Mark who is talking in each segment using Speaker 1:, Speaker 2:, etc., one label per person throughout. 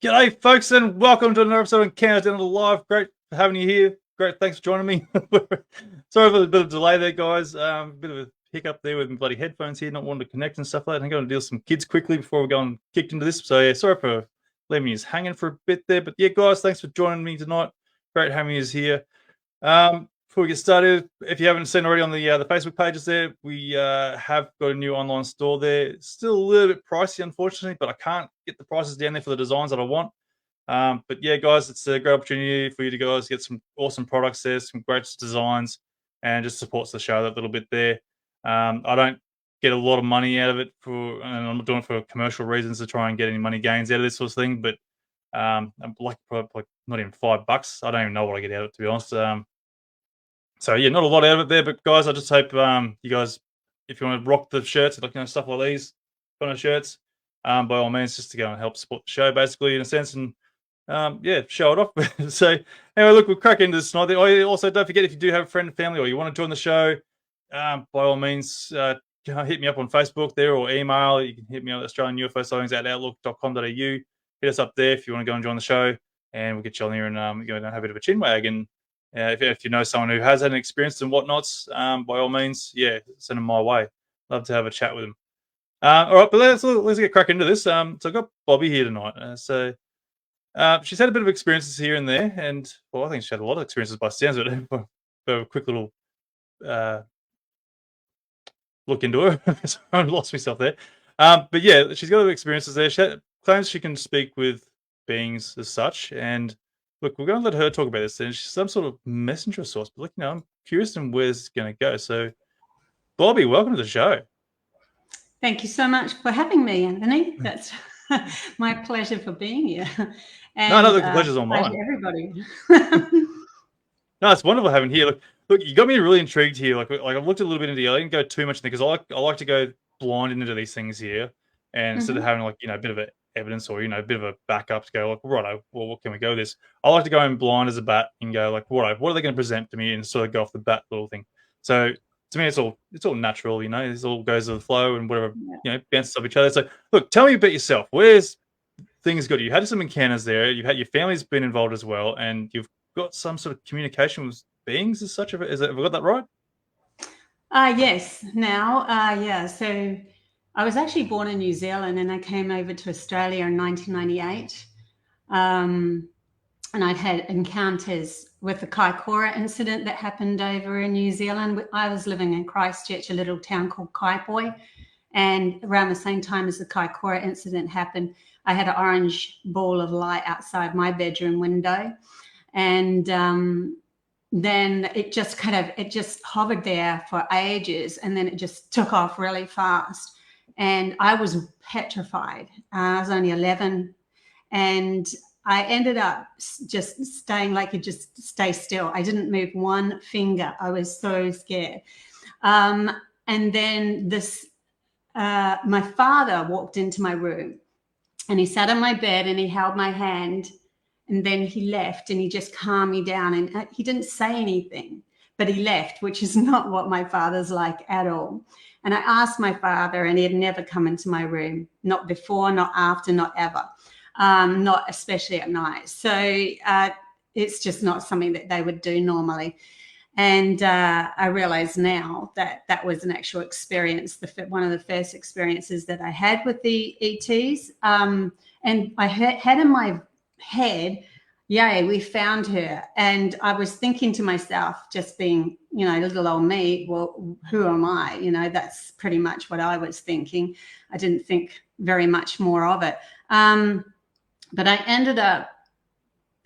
Speaker 1: G'day, folks, and welcome to another episode of Interdimensional Live. Great having you here. Great, thanks for joining me. Sorry for a bit of delay there, guys. A bit of a hiccup there with my bloody headphones here, not wanting to connect and stuff like that. I'm going to deal with some kids quickly before we go and kicked into this. So, yeah, sorry for leaving you hanging for a bit there. But, yeah, guys, thanks for joining me tonight. Great having you here. Before we get started, if you haven't seen already on the Facebook pages there, we have got a new online store there. It's still a little bit pricey, unfortunately, but I can't get the prices down there for the designs that I want. But yeah, guys, it's a great opportunity for you to guys get some awesome products there, some great designs, and just supports the show that little bit there. I don't get a lot of money out of it and I'm not doing it for commercial reasons to try and get any money gains out of this sort of thing. But I'm like not even $5. I don't even know what I get out of it, to be honest. So yeah, not a lot out of it there, but guys, I just hope you guys, if you want to rock the shirts, like stuff like these kind of shirts, by all means, just to go and help support the show, basically, in a sense, and yeah, show it off. So anyway, look, we'll crack into this tonight. Also, don't forget, if you do have a friend and family or you want to join the show, by all means, hit me up on Facebook there or email. You can hit me on Australian UFO sightings at outlook.com.au. Hit us up there if you want to go and join the show, and we'll get you on here and go and have a bit of a chinwag. And if you know someone who has had an experience and whatnots, by all means, yeah, send them my way. Love to have a chat with them. All right, but let's get crack into this. So I've got Bobbie here tonight. She's had a bit of experiences here and there, and well, I think she had a lot of experiences by sounds of it. For a quick little look into her. I lost myself there. But yeah, she's got experiences there. She claims she can speak with beings as such, and look, we're going to let her talk about this. And she's some sort of messenger source, but look, I'm curious on where it's going to go. So, Bobbie, welcome to the show.
Speaker 2: Thank you so much for having me, Anthony. That's my pleasure for being here. And,
Speaker 1: no, the pleasure's all mine.
Speaker 2: Everybody.
Speaker 1: No, it's wonderful having you here. Look, you got me really intrigued here. Like I've looked a little bit into you. I didn't go too much in there because I like to go blind into these things here, and instead of having a bit of evidence or a bit of a backup to go like, right, well, what can we go with this? I like to go in blind as a bat and go like, what are they going to present to me, and sort of go off the bat little thing. So to me, it's all natural, It all goes with the flow and whatever, bounces off each other. So look, tell me about yourself. Where's things got you? Had some encounters there. You've had your family's been involved as well, and you've got some sort of communication with beings as such. Have I got that right?
Speaker 2: Yes. Now, yeah. So I was actually born in New Zealand, and I came over to Australia in 1998. And I'd had encounters with the Kaikoura incident that happened over in New Zealand. I was living in Christchurch, a little town called Kaipoi, and around the same time as the Kaikoura incident happened, I had an orange ball of light outside my bedroom window, and then it just hovered there for ages, and then it just took off really fast, and I was petrified. I was only 11, and I ended up just staying like it just stay still. I didn't move one finger. I was so scared. And then my father walked into my room, and he sat on my bed and he held my hand, and then he left, and he just calmed me down, and he didn't say anything, but he left, which is not what my father's like at all. And I asked my father, and he had never come into my room, not before, not after, not ever. Not especially at night. So it's just not something that they would do normally. And I realize now that was an actual experience, one of the first experiences that I had with the ETs. And I had in my head, yay, we found her. And I was thinking to myself, just being, little old me, well, who am I? That's pretty much what I was thinking. I didn't think very much more of it. But I ended up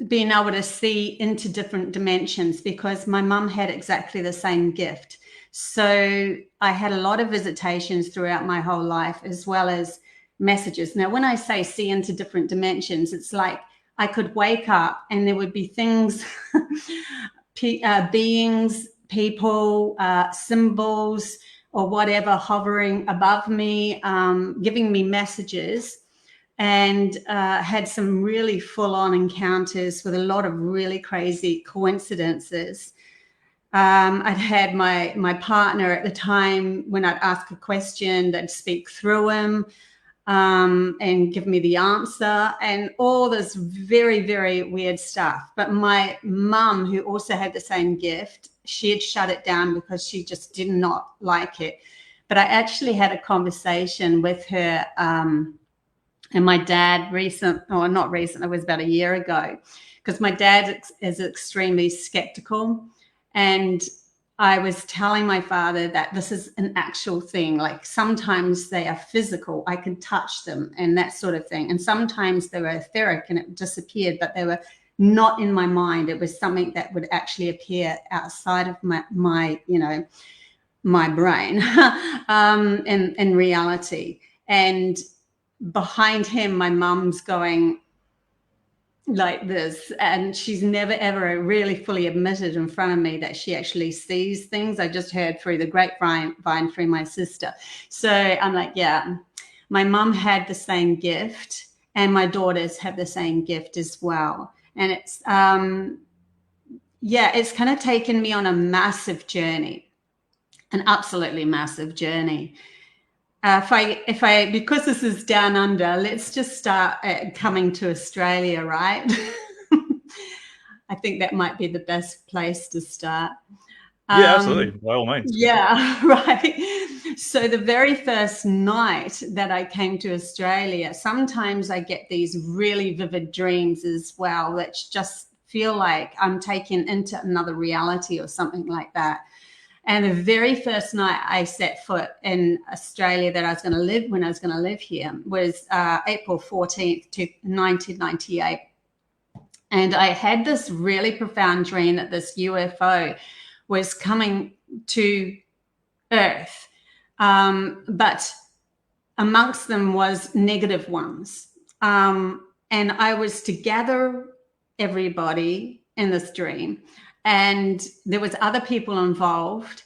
Speaker 2: being able to see into different dimensions, because my mum had exactly the same gift. So I had a lot of visitations throughout my whole life, as well as messages. Now, when I say see into different dimensions, it's like I could wake up and there would be things, beings, people, symbols, or whatever hovering above me, giving me messages. And had some really full-on encounters with a lot of really crazy coincidences. I'd had my partner at the time, when I'd ask a question, they'd speak through him and give me the answer, and all this very, very weird stuff. But my mum, who also had the same gift, she had shut it down because she just did not like it. But I actually had a conversation with her and my dad not recent, it was about a year ago, because my dad is extremely skeptical. And I was telling my father that this is an actual thing. Like sometimes they are physical, I can touch them and that sort of thing. And sometimes they were etheric and it disappeared, but they were not in my mind. It was something that would actually appear outside of my brain in reality. And behind him, my mum's going like this, and she's never ever really fully admitted in front of me that she actually sees things. I just heard through the grapevine through my sister. So I'm like, yeah, my mum had the same gift, and my daughters have the same gift as well. And it's it's kind of taken me on a massive journey, an absolutely massive journey. If I, because this is down under, let's just start at coming to Australia, right? I think that might be the best place to start.
Speaker 1: Yeah, absolutely. By all means.
Speaker 2: Yeah, right. So the very first night that I came to Australia, sometimes I get these really vivid dreams as well, which just feel like I'm taken into another reality or something like that. And the very first night I set foot in Australia that I was going to live, when I was going to live here, was April 14th, 1998. And I had this really profound dream that this UFO was coming to Earth. But amongst them was negative ones. And I was to gather everybody in this dream. And there was other people involved.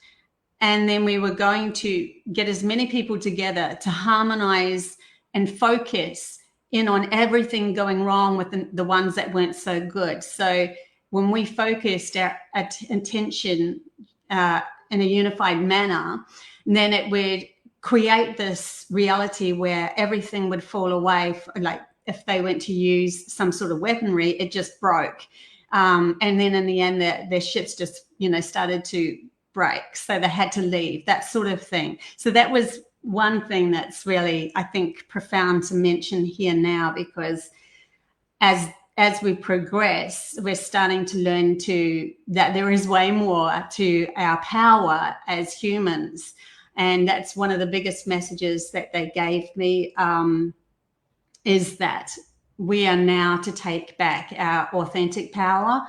Speaker 2: And then we were going to get as many people together to harmonize and focus in on everything going wrong with the ones that weren't so good. So when we focused our attention in a unified manner, then it would create this reality where everything would fall away. Like if they went to use some sort of weaponry, it just broke. And then in the end, their ships just, started to break. So they had to leave, that sort of thing. So that was one thing that's really, I think, profound to mention here now, because as we progress, we're starting to learn that there is way more to our power as humans. And that's one of the biggest messages that they gave me, is that we are now to take back our authentic power.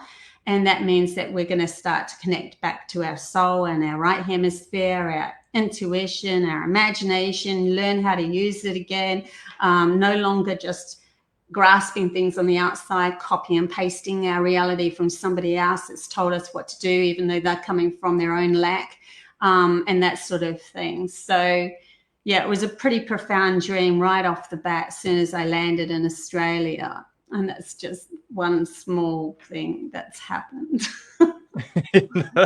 Speaker 2: And that means that we're going to start to connect back to our soul and our right hemisphere, our intuition, our imagination, learn how to use it again. No longer just grasping things on the outside, copy and pasting our reality from somebody else that's told us what to do, even though they're coming from their own lack, and that sort of thing. So yeah, it was a pretty profound dream right off the bat as soon as I landed in Australia. And that's just one small thing that's happened.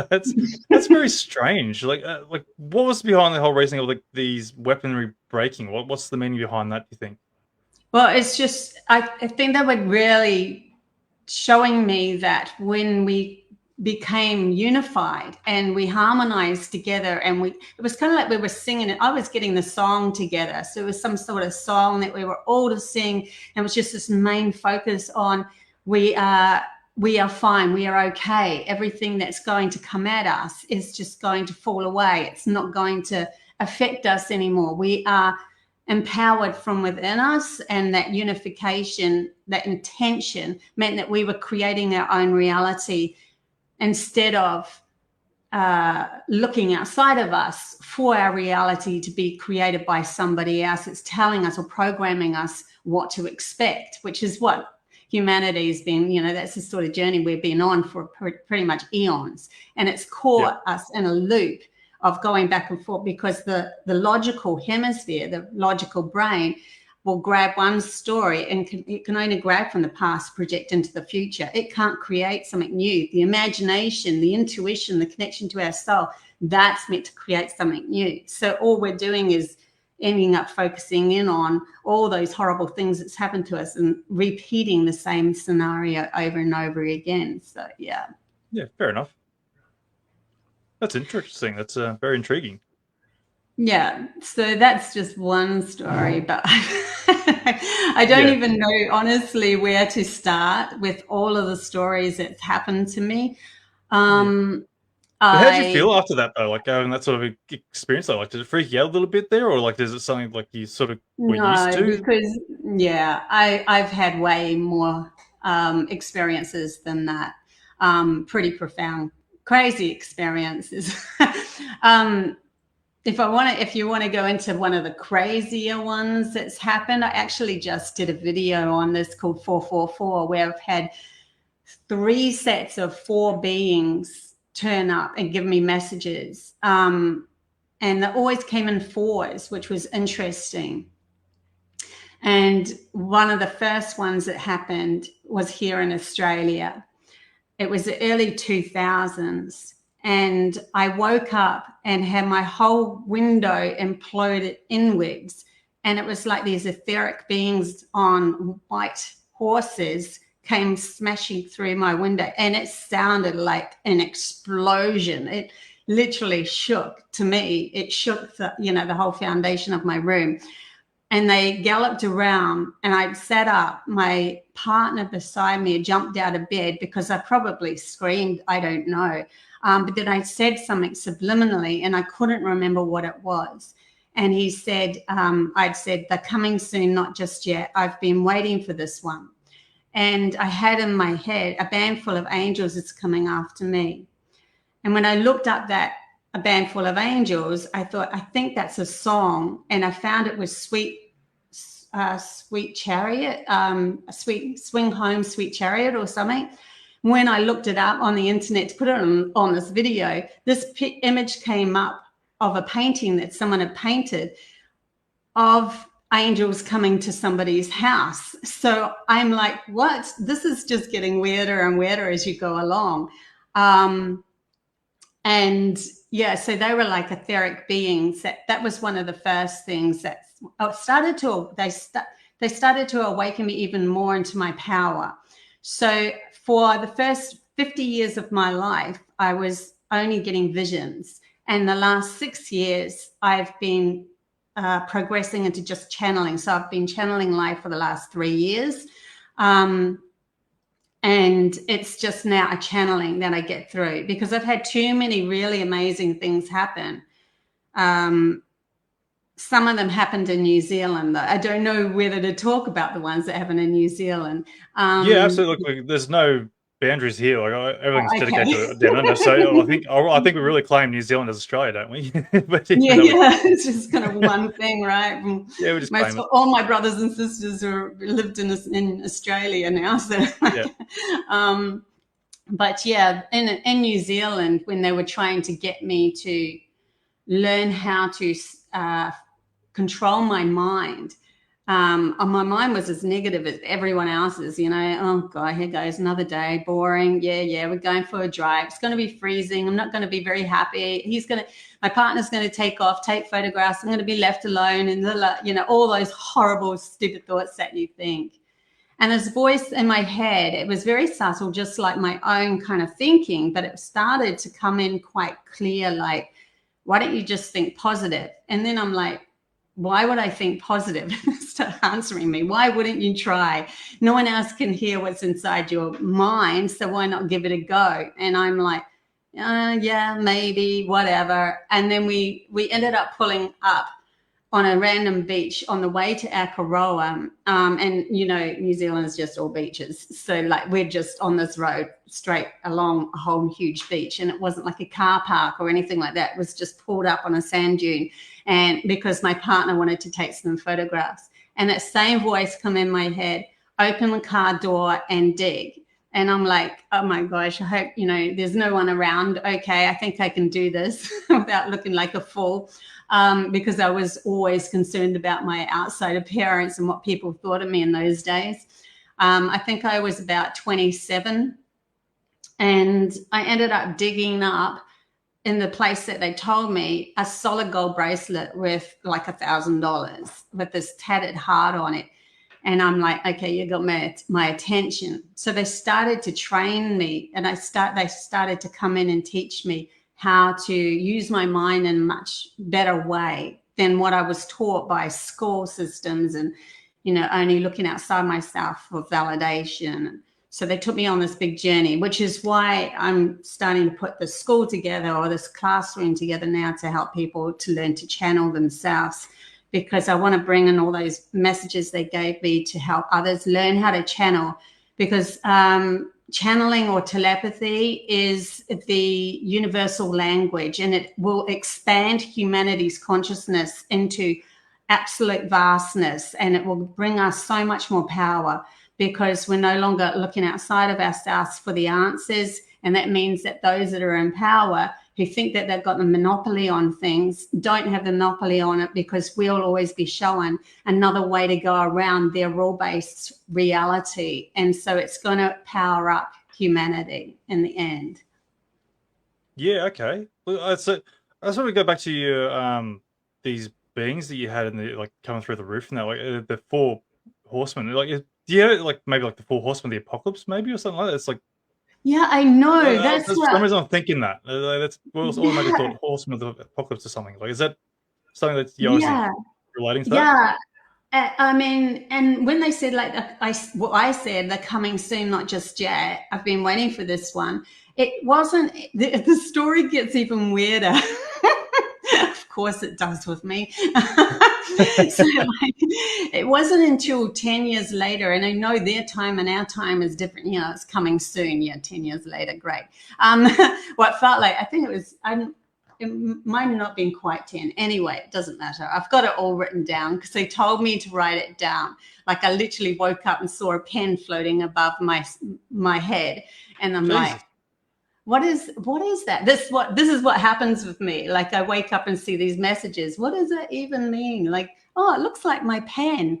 Speaker 1: That's very strange. Like what was behind the whole reason of these weaponry breaking? What's the meaning behind that, do you think?
Speaker 2: Well, it's just, I think they were really showing me that when we became unified and we harmonized together, and it was kind of like we were singing it. I was getting the song together. So it was some sort of song that we were all to sing. And it was just this main focus on we are fine. We are okay. Everything that's going to come at us is just going to fall away. It's not going to affect us anymore. We are empowered from within us, and that unification, that intention meant that we were creating our own reality instead of looking outside of us for our reality to be created by somebody else. It's telling us or programming us what to expect, which is what humanity has been, that's the sort of journey we've been on for pretty much eons. And it's caught us in a loop of going back and forth, because the logical hemisphere, the logical brain, will grab one story and it can only grab from the past, project into the future. It can't create something new. The imagination, the intuition, the connection to our soul, that's meant to create something new. So all we're doing is ending up focusing in on all those horrible things that's happened to us and repeating the same scenario over and over again. So, yeah.
Speaker 1: Yeah, fair enough. That's interesting. That's very intriguing.
Speaker 2: Yeah, so that's just one story, but I don't even know, honestly, where to start with all of the stories that's happened to me.
Speaker 1: How did you feel after that, though? Like having that sort of experience, though, like did it freak you out a little bit there, or like is it something like you sort of were used to?
Speaker 2: Because I've had way more experiences than that. Pretty profound, crazy experiences. If you want to go into one of the crazier ones that's happened, I actually just did a video on this called 444, where I've had 3 sets of 4 beings turn up and give me messages. And they always came in 4s, which was interesting. And one of the first ones that happened was here in Australia. It was the early 2000s. And I woke up and had my whole window imploded inwards. And it was like these etheric beings on white horses came smashing through my window. And it sounded like an explosion. It literally shook, to me. It shook the whole foundation of my room. And they galloped around, and I sat up. My partner beside me jumped out of bed because I probably screamed, I don't know. But then I said something subliminally, and I couldn't remember what it was. And he said, I'd said, they're coming soon, not just yet. I've been waiting for this one. And I had in my head, a band full of angels is coming after me. And when I looked up that A Band Full of Angels, I thought, I think that's a song. And I found it was Sweet Chariot, Sweet Swing Home, Sweet Chariot or something. When I looked it up on the internet to put it on this video, this image came up of a painting that someone had painted of angels coming to somebody's house. So I'm like, what? This is just getting weirder and weirder as you go along. And yeah, so they were like etheric beings. That was one of the first things that started to awaken me even more into my power. So for the first 50 years of my life, I was only getting visions. And the last 6 years, I've been progressing into just channeling. So I've been channeling live for the last 3 years. And it's just now a channeling that I get through, because I've had too many really amazing things happen. Some of them happened in New Zealand, though. I don't know whether to talk about the ones that happened in New Zealand.
Speaker 1: Yeah, absolutely. There's no boundaries here. Like everything's dedicated to down under. So I think we really claim New Zealand as Australia, don't we? But
Speaker 2: it's just kind of one thing, right?
Speaker 1: Yeah, we just claim it.
Speaker 2: All my brothers and sisters lived in Australia now. So, but yeah, in New Zealand, when they were trying to get me to learn how to control my mind. My mind was as negative as everyone else's, oh God, here goes another day, boring. Yeah, we're going for a drive. It's going to be freezing. I'm not going to be very happy. My partner's going to take off, take photographs. I'm going to be left alone. And, all those horrible, stupid thoughts that you think. And this voice in my head, it was very subtle, just like my own kind of thinking, but it started to come in quite clear, like, why don't you just think positive? And then I'm like, why would I think positive? Start answering me. Why wouldn't you try? No one else can hear what's inside your mind, so why not give it a go? And I'm like, yeah, maybe, whatever. And then we ended up pulling up on a random beach on the way to Akaroa. And, you know, New Zealand is just all beaches. So, like, we're just on this road straight along a whole huge beach. And it wasn't like a car park or anything like that. It was just pulled up on a sand dune. And because my partner wanted to take some photographs. And that same voice come in my head, open the car door and dig. And I'm like, oh my gosh, I hope, you know, there's no one around. Okay, I think I can do this without looking like a fool. Because I was always concerned about my outside appearance and what people thought of me in those days. I think I was about 27, and I ended up digging up in the place that they told me a solid gold bracelet worth like $1,000 with this tattered heart on it. And I'm like, okay, you got my attention. So they started to train me, and they started to come in and teach me how to use my mind in a much better way than what I was taught by school systems and, you know, only looking outside myself for validation. So they took me on this big journey, which is why I'm starting to put the school together, or this classroom together now, to help people to learn to channel themselves, because I want to bring in all those messages they gave me to help others learn how to channel, because channeling or telepathy is the universal language, and it will expand humanity's consciousness into absolute vastness, and it will bring us so much more power, because we're no longer looking outside of ourselves for the answers. And that means that those that are in power, who think that they've got the monopoly on things, don't have the monopoly on it, because we'll always be shown another way to go around their rule-based reality. And so it's going to power up humanity in the end.
Speaker 1: Yeah, okay. Well, so I just want to go back to your these beings that you had in the, like, coming through the roof and that, like, the four horsemen. Like, do you have, like, maybe like the four horsemen of the apocalypse, maybe, or something like that? It's like,
Speaker 2: Yeah, I know. That's
Speaker 1: for
Speaker 2: what.
Speaker 1: some reason I'm thinking that. That's well, I automatically
Speaker 2: Yeah,
Speaker 1: thought horsemen of the apocalypse or something. Like, is that something that you're obviously
Speaker 2: yeah,
Speaker 1: relating to that?
Speaker 2: yeah. I mean, and when they said, like, what I said, they're coming soon, not just yet. I've been waiting for this one. It wasn't. The story gets even weirder. Of course, it does with me. So, like, it wasn't until 10 years later, and I know their time and our time is different. You know, it's coming soon. Yeah, 10 years later, great. What felt like, I think it was. It might not have been quite 10. Anyway, it doesn't matter. I've got it all written down because they told me to write it down. Like, I literally woke up and saw a pen floating above my head. And I'm
Speaker 1: Jesus.
Speaker 2: like, what is that? This is what happens with me. Like, I wake up and see these messages. What does that even mean? Like, oh, it looks like my pen.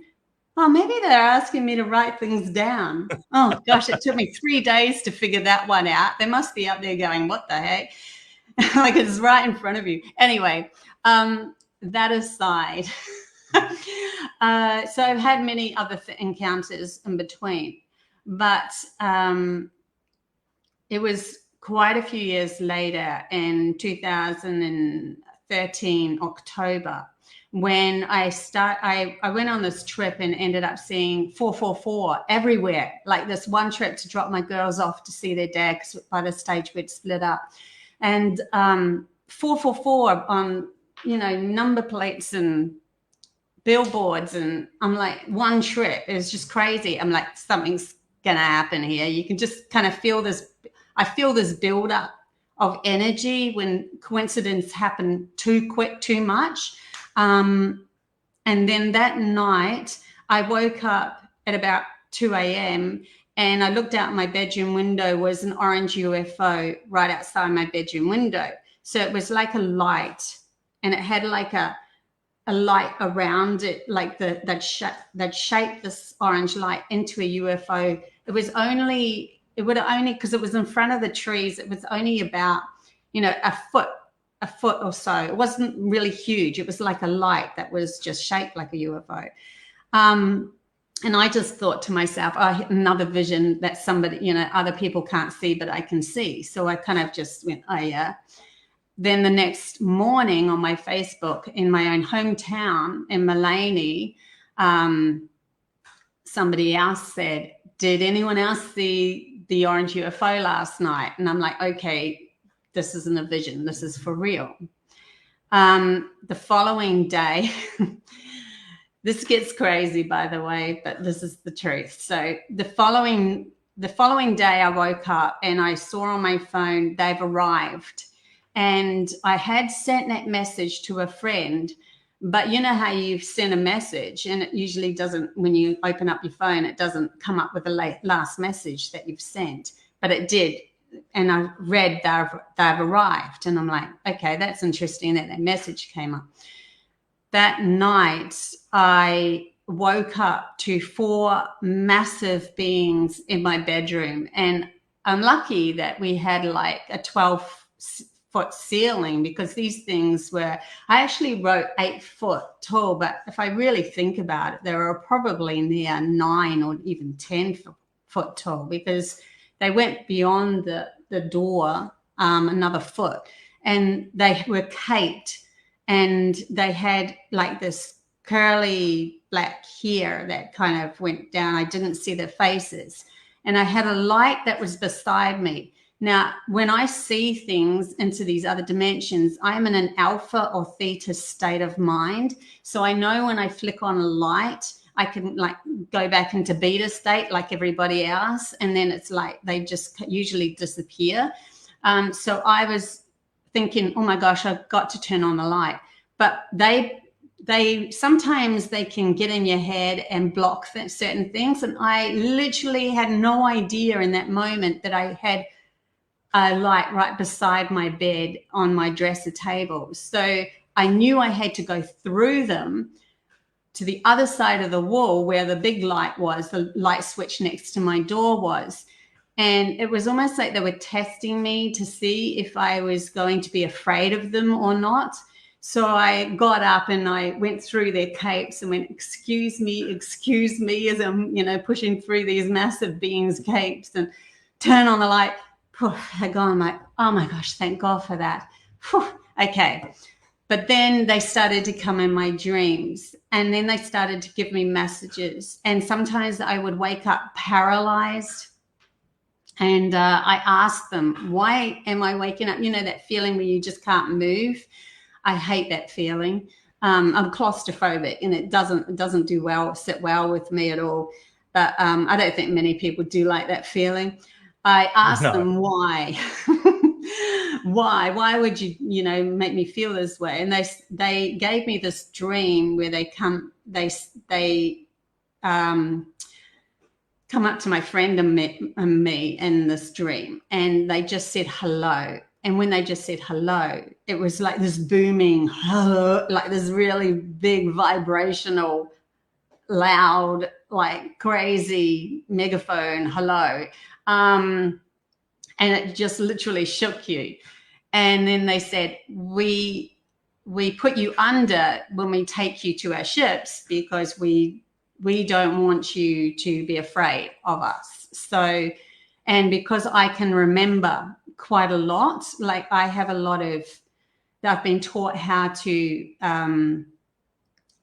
Speaker 2: Oh, maybe they're asking me to write things down. Oh gosh, it took me 3 days to figure that one out. They must be up there going, what the heck? Like, it's right in front of you. Anyway, that aside, so I've had many other encounters in between, but it was quite a few years later, in 2013 October, when I went on this trip and ended up seeing 444 everywhere. Like, this one trip to drop my girls off to see their dad, because by the stage we'd split up. And 444 on, you know, number plates and billboards, and I'm like, one trip. It was just crazy. I'm like, something's gonna happen here. You can just kind of feel this. I feel this buildup of energy when coincidence happen too quick, too much. And then that night, I woke up at about 2 a.m. and I looked out my bedroom window. Was an orange UFO right outside my bedroom window. So it was like a light, and it had like a light around it, like that shaped this orange light into a UFO. It would only, because it was in front of the trees, it was only about, you know, a foot or so. It wasn't really huge. It was like a light that was just shaped like a UFO. And I just thought to myself, oh, another vision that somebody, you know, other people can't see, but I can see. So I kind of just went, oh, yeah. Then the next morning on my Facebook, in my own hometown in Mullaney, somebody else said, did anyone else see the orange UFO last night? And I'm like, okay, this isn't a vision. This is for real. The following day, this gets crazy, by the way, but this is the truth. So the following day, I woke up and I saw on my phone they've arrived, and I had sent that message to a friend. But you know how you've sent a message and it usually doesn't, when you open up your phone, it doesn't come up with the last message that you've sent, but it did. And I read they've arrived, and I'm like, okay, that's interesting that message came up. That night, I woke up to 4 massive beings in my bedroom, and I'm lucky that we had like a 12-foot ceiling, because these things were, I actually wrote 8 foot tall, but if I really think about it, they were probably near 9 or even 10 foot tall, because they went beyond the door another foot, and they were caped, and they had like this curly black hair that kind of went down. I didn't see their faces, and I had a light that was beside me. Now, when I see things into these other dimensions, I'm in an alpha or theta state of mind. So I know when I flick on a light, I can like go back into beta state like everybody else. And then it's like they just usually disappear. So I was thinking, oh my gosh, I've got to turn on the light. But they sometimes they can get in your head and block certain things. And I literally had no idea in that moment that I had a light right beside my bed on my dresser table. So I knew I had to go through them to the other side of the wall where the big light was, the light switch next to my door was. And it was almost like they were testing me to see if I was going to be afraid of them or not. So I got up and I went through their capes and went, excuse me, as I'm, pushing through these massive beings' capes, and turn on the light. I go, I'm like, oh my gosh, thank God for that. Okay. But then they started to come in my dreams, and then they started to give me messages. And sometimes I would wake up paralyzed, and I asked them, why am I waking up? You know, that feeling where you just can't move. I hate that feeling. I'm claustrophobic, and it doesn't sit well with me at all. But I don't think many people do like that feeling. I asked them why. Why would you make me feel this way? And they gave me this dream where they come up to my friend and me in this dream, and they just said hello. And when they just said hello, it was like this booming hello, like this really big vibrational, loud, like crazy megaphone hello. And it just literally shook you. And then they said, we put you under when we take you to our ships, because we don't want you to be afraid of us. So, and because I can remember quite a lot, like I have a lot of, I've been taught how to,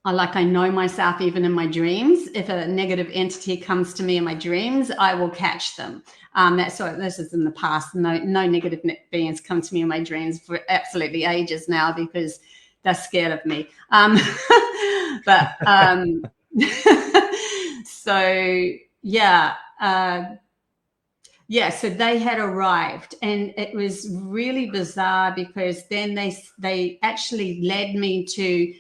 Speaker 2: I know myself even in my dreams. If a negative entity comes to me in my dreams, I will catch them. This is in the past. No negative beings come to me in my dreams for absolutely ages now, because they're scared of me. So they had arrived, and it was really bizarre, because then they actually led me to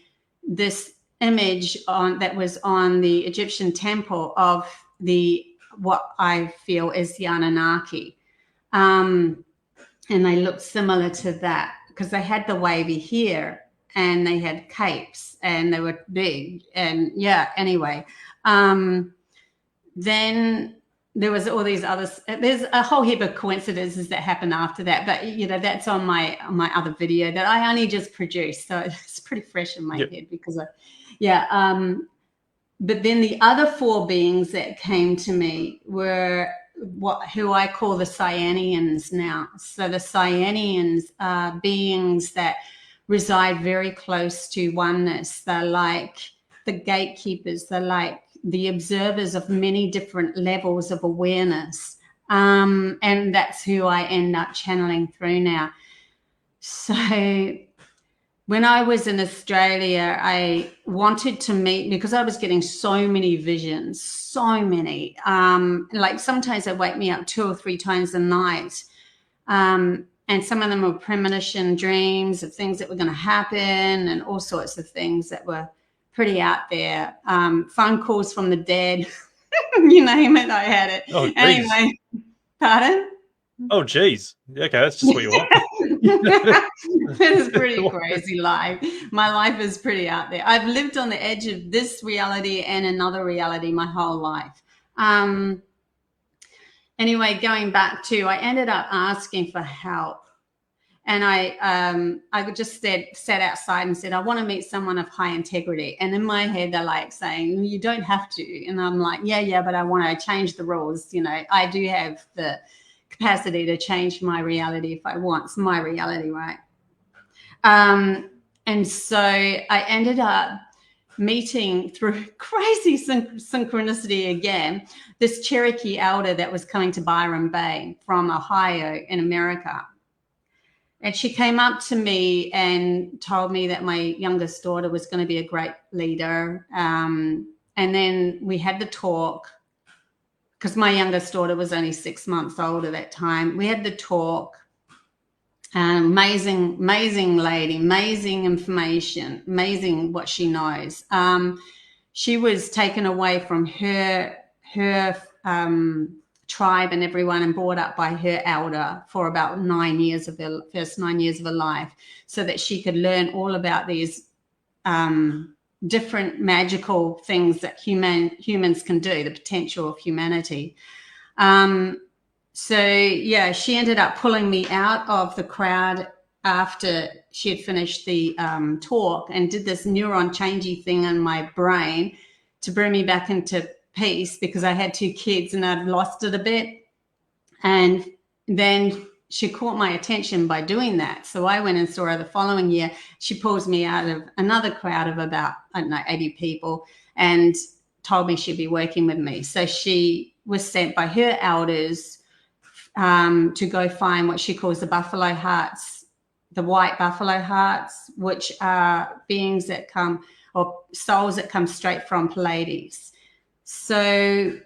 Speaker 2: this image that was on the Egyptian temple of what I feel is the Anunnaki. And they looked similar to that, because they had the wavy hair and they had capes and they were big. And anyway, then there was all these others. There's a whole heap of coincidences that happened after that, but that's on my other video that I only just produced, so it's pretty fresh in my head, because but then the other 4 beings that came to me were who I call the Cyanians now. So the Cyanians are beings that reside very close to oneness. They're like the gatekeepers. They're like the observers of many different levels of awareness. And that's who I end up channeling through now. So when I was in Australia, I wanted to meet, because I was getting so many visions, so many. Like sometimes they wake me up 2 or 3 times a night. And some of them were premonition dreams of things that were going to happen and all sorts of things that were pretty out there. Phone calls from the dead, you name it, I had it.
Speaker 1: Oh, geez.
Speaker 2: Anyway, pardon?
Speaker 1: Oh, geez. Okay, that's just what you want.
Speaker 2: It is pretty crazy life. My life is pretty out there. I've lived on the edge of this reality and another reality my whole life. Anyway, going back to, I ended up asking for help. And I just sat outside and said, I want to meet someone of high integrity. And in my head, they're like saying, you don't have to. And I'm like, yeah, but I want to change the rules. You know, I do have the capacity to change my reality if I want. It's my reality, right? And so I ended up meeting, through crazy synchronicity again, this Cherokee elder that was coming to Byron Bay from Ohio in America. And she came up to me and told me that my youngest daughter was going to be a great leader. And then we had the talk, because my youngest daughter was only 6 months old at that time. We had the talk. Amazing lady, amazing information, amazing what she knows. She was taken away from her tribe and everyone and brought up by her elder for about 9 years of her first 9 years of her life, so that she could learn all about these different magical things that humans can do, the potential of humanity. So yeah, she ended up pulling me out of the crowd after she had finished the talk, and did this neuron changey thing in my brain to bring me back into peace, because I had 2 kids and I'd lost it a bit. And then she caught my attention by doing that. So I went and saw her the following year. She pulls me out of another crowd of about, 80 people, and told me she'd be working with me. So she was sent by her elders to go find what she calls the buffalo hearts, the white buffalo hearts, which are beings that come, or souls that come straight from Pleiades. So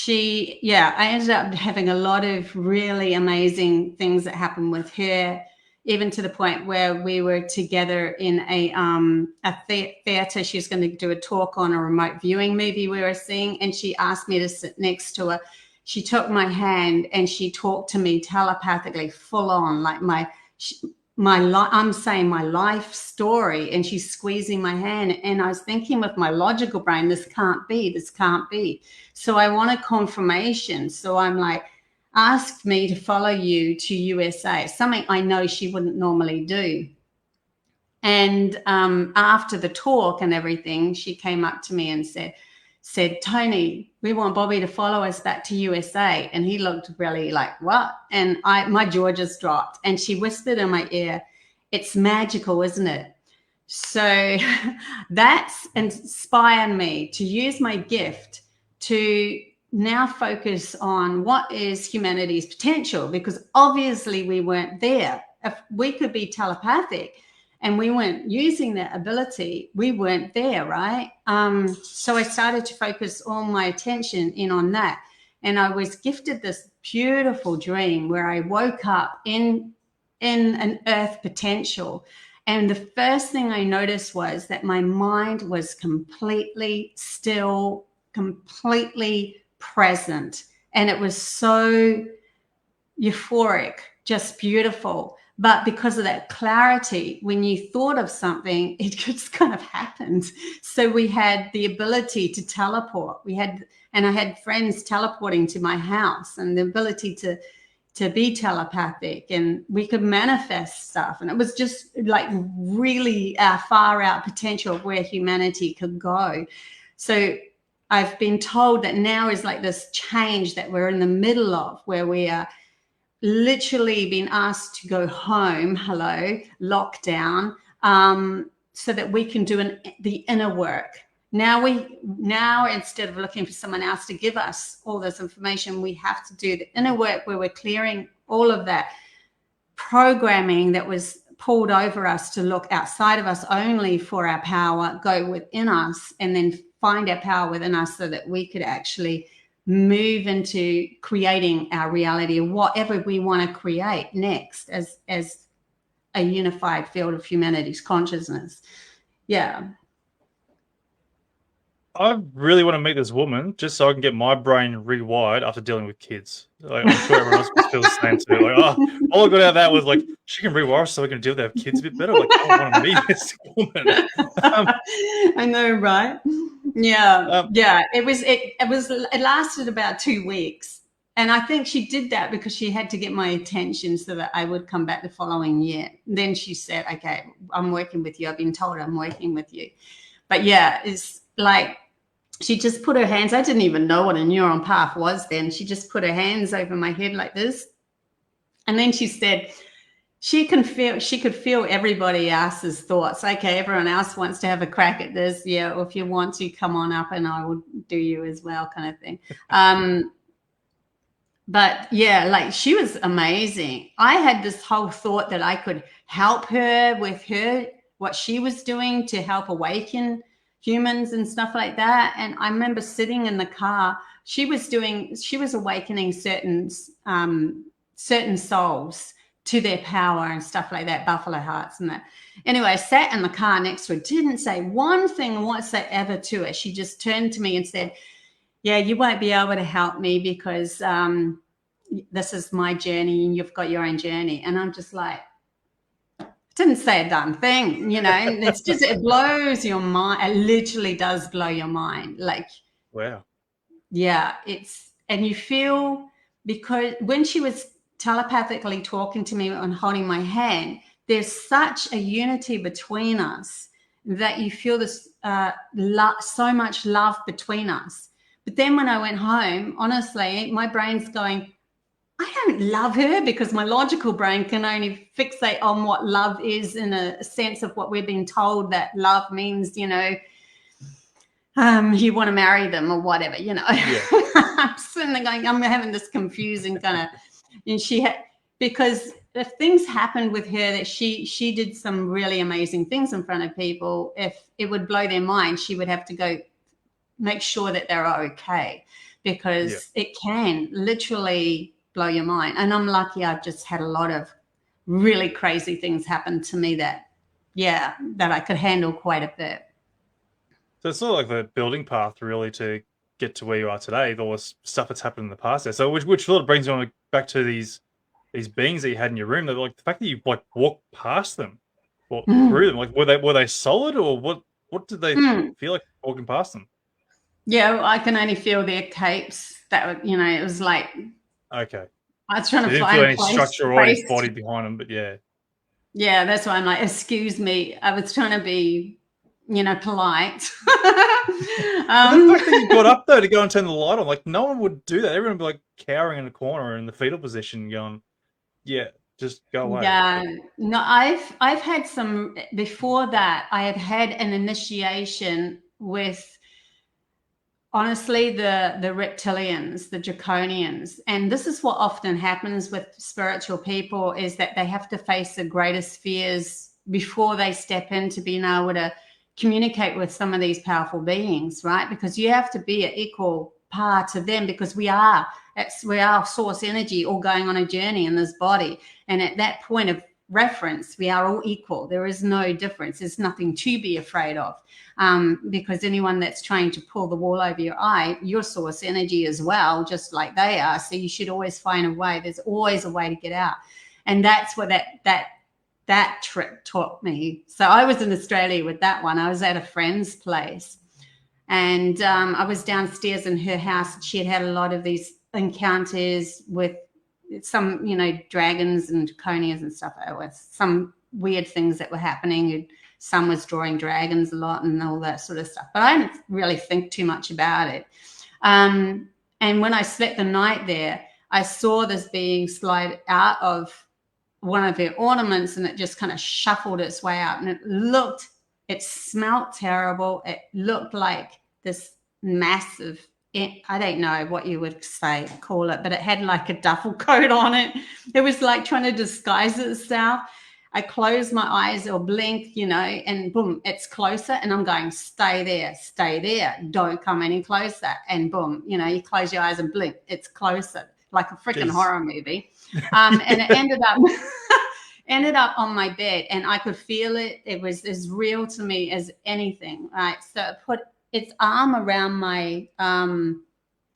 Speaker 2: I ended up having a lot of really amazing things that happened with her, even to the point where we were together in a theater. She was going to do a talk on a remote viewing movie we were seeing, and she asked me to sit next to her. She took my hand and she talked to me telepathically, full on, like I'm saying my life story, and she's squeezing my hand. And I was thinking with my logical brain, this can't be. So I wanted confirmation. So I'm like, asked me to follow you to USA, something I know she wouldn't normally do. And after the talk and everything, she came up to me and said, Tony, we want Bobbie to follow us back to USA. And he looked really like, what? And my jaw just dropped. And she whispered in my ear, it's magical, isn't it? So that's inspired me to use my gift to now focus on what is humanity's potential, because obviously we weren't there. If we could be telepathic and we weren't using that ability, we weren't there, right? So I started to focus all my attention in on that. And I was gifted this beautiful dream where I woke up in an earth potential. And the first thing I noticed was that my mind was completely still, completely present. And it was so euphoric, just beautiful. But because of that clarity, when you thought of something, it just kind of happened. So we had the ability to teleport. And I had friends teleporting to my house, and the ability to be telepathic, and we could manifest stuff. And it was just like really far out potential of where humanity could go. So I've been told that now is like this change that we're in the middle of, where we are literally being asked to go home, lockdown, so that we can do the inner work. Now instead of looking for someone else to give us all this information, we have to do the inner work, where we're clearing all of that programming that was pulled over us to look outside of us only for our power, go within us, and then find our power within us so that we could actually move into creating our reality or whatever we want to create next as a unified field of humanity's consciousness. Yeah.
Speaker 1: I really want to meet this woman just so I can get my brain rewired after dealing with kids. Like, I'm sure everyone else would feel the same too. Like, oh, all I got out of that was like, she can rewire us so we can deal with our kids a bit better. Like, I want to meet this woman.
Speaker 2: I know, right? Yeah, yeah. It lasted about 2 weeks, and I think she did that because she had to get my attention so that I would come back the following year. Then she said, "Okay, I'm working with you. I've been told I'm working with you." But yeah, it's like, she just put her hands, I didn't even know what a neuron path was then. She just put her hands over my head like this. And then she said, she could feel everybody else's thoughts. Okay, everyone else wants to have a crack at this. Yeah, or if you want to, come on up and I will do you as well, kind of thing. But yeah, like, she was amazing. I had this whole thought that I could help her with what she was doing to help awaken humans and stuff like that. And I remember sitting in the car. She was awakening certain souls to their power and stuff like that, buffalo hearts and that. Anyway, I sat in the car next to her, didn't say one thing whatsoever to her. She just turned to me and said, "Yeah, you won't be able to help me because this is my journey and you've got your own journey." And I'm just like, didn't say a damn thing, you know. And it's just, it blows your mind. It literally does blow your mind. Like,
Speaker 1: Wow.
Speaker 2: Yeah, and you feel, because when she was telepathically talking to me and holding my hand, there's such a unity between us that you feel this so much love between us. But then when I went home, honestly, my brain's going, I don't love her, because my logical brain can only fixate on what love is in a sense of what we've been told that love means, you know, you want to marry them or whatever, you know.
Speaker 1: Yeah.
Speaker 2: I'm sitting there going, I'm having this confusing kind of, and she had, because if things happened with her that she did some really amazing things in front of people, if it would blow their mind, she would have to go make sure that they're okay, because it can literally blow your mind. And I'm lucky I've just had a lot of really crazy things happen to me that I could handle quite a bit.
Speaker 1: So it's sort of like the building path really to get to where you are today, all this stuff that's happened in the past there. So which sort of brings you on back to these beings that you had in your room. They're like, the fact that you like walked past them or through them, like were they solid, or what did they feel like walking past them?
Speaker 2: Yeah, I can only feel their capes. That, you know, it was like,
Speaker 1: okay.
Speaker 2: I was trying to
Speaker 1: didn't
Speaker 2: find
Speaker 1: feel any structure or any body behind them, but yeah.
Speaker 2: Yeah, that's why I'm like, excuse me. I was trying to be, you know, polite.
Speaker 1: The fact that you got up though to go and turn the light on, like, no one would do that. Everyone would be like cowering in a corner in the fetal position, going, "Yeah, just go away."
Speaker 2: Yeah, no, I've had some before that. I had an initiation with, honestly, the reptilians, the draconians. And this is what often happens with spiritual people, is that they have to face the greatest fears before they step into being able to communicate with some of these powerful beings, right? Because you have to be an equal part to them, because we are source energy, all going on a journey in this body. And at that point of reference, we are all equal. There is no difference. There's nothing to be afraid of, because anyone that's trying to pull the wool over your eye, your source energy as well, just like they are. So you should always find a way. There's always a way to get out. And that's what that trip taught me. So I was in Australia with that one. I was at a friend's place, and I was downstairs in her house. She had a lot of these encounters with some, you know, dragons and draconians and stuff. It was some weird things that were happening. Some was drawing dragons a lot and all that sort of stuff. But I didn't really think too much about it. And when I slept the night there, I saw this being slide out of one of her ornaments, and it just kind of shuffled its way out. And it smelled terrible. It looked like this massive, I don't know what you would call it, but it had like a duffel coat on it. It was like trying to disguise itself. I close my eyes or blink, you know, and boom, it's closer. And I'm going, stay there. Don't come any closer. And boom, you know, you close your eyes and blink, it's closer, like a freaking horror movie. And it ended up on my bed, and I could feel it. It was as real to me as anything, right? So it put its arm around my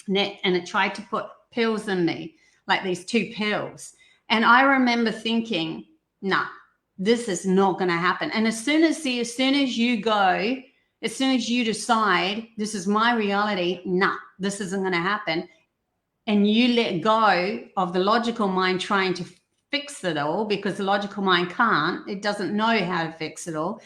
Speaker 2: neck, and it tried to put pills in me, like these 2 pills. And I remember thinking, nah, this is not going to happen. And as soon as you decide this is my reality, nah, this isn't going to happen, and you let go of the logical mind trying to fix it all, because the logical mind can't, it doesn't know how to fix it all,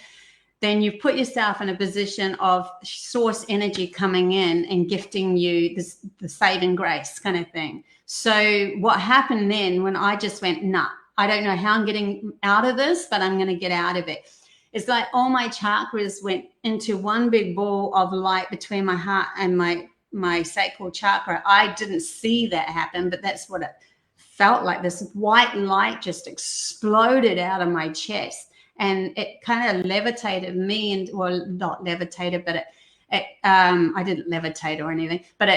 Speaker 2: then you put yourself in a position of source energy coming in and gifting you the saving grace kind of thing. So what happened then, when I just went, nah, I don't know how I'm getting out of this, but I'm going to get out of it. It's like all my chakras went into one big ball of light between my heart and my sacral chakra. I didn't see that happen, but that's what it felt like. This white light just exploded out of my chest, and it kind of levitated me, and well, not levitated, but I didn't levitate or anything, but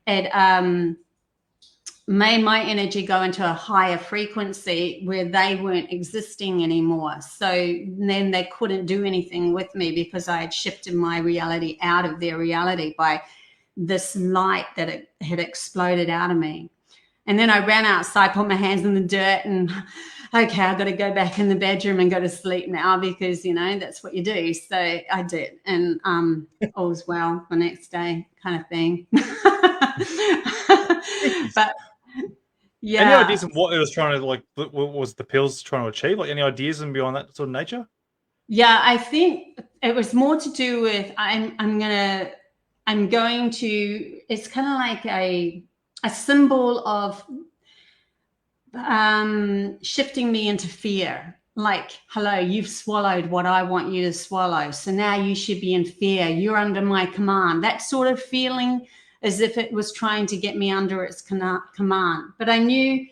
Speaker 2: it made my energy go into a higher frequency where they weren't existing anymore. So then they couldn't do anything with me, because I had shifted my reality out of their reality by this light that it had exploded out of me. And then I ran outside, put my hands in the dirt, and okay, I've got to go back in the bedroom and go to sleep now, because, you know, that's what you do. So I did. And all's well the next day kind of thing. But yeah.
Speaker 1: Any ideas on what it was trying to, like, what was the pills trying to achieve? Like, any ideas and beyond that sort of nature?
Speaker 2: Yeah, I think it was more to do with I'm going to, it's kind of like a symbol of shifting me into fear. Like, hello, you've swallowed what I want you to swallow, so now you should be in fear. You're under my command. That sort of feeling, as if it was trying to get me under its command. But I knew,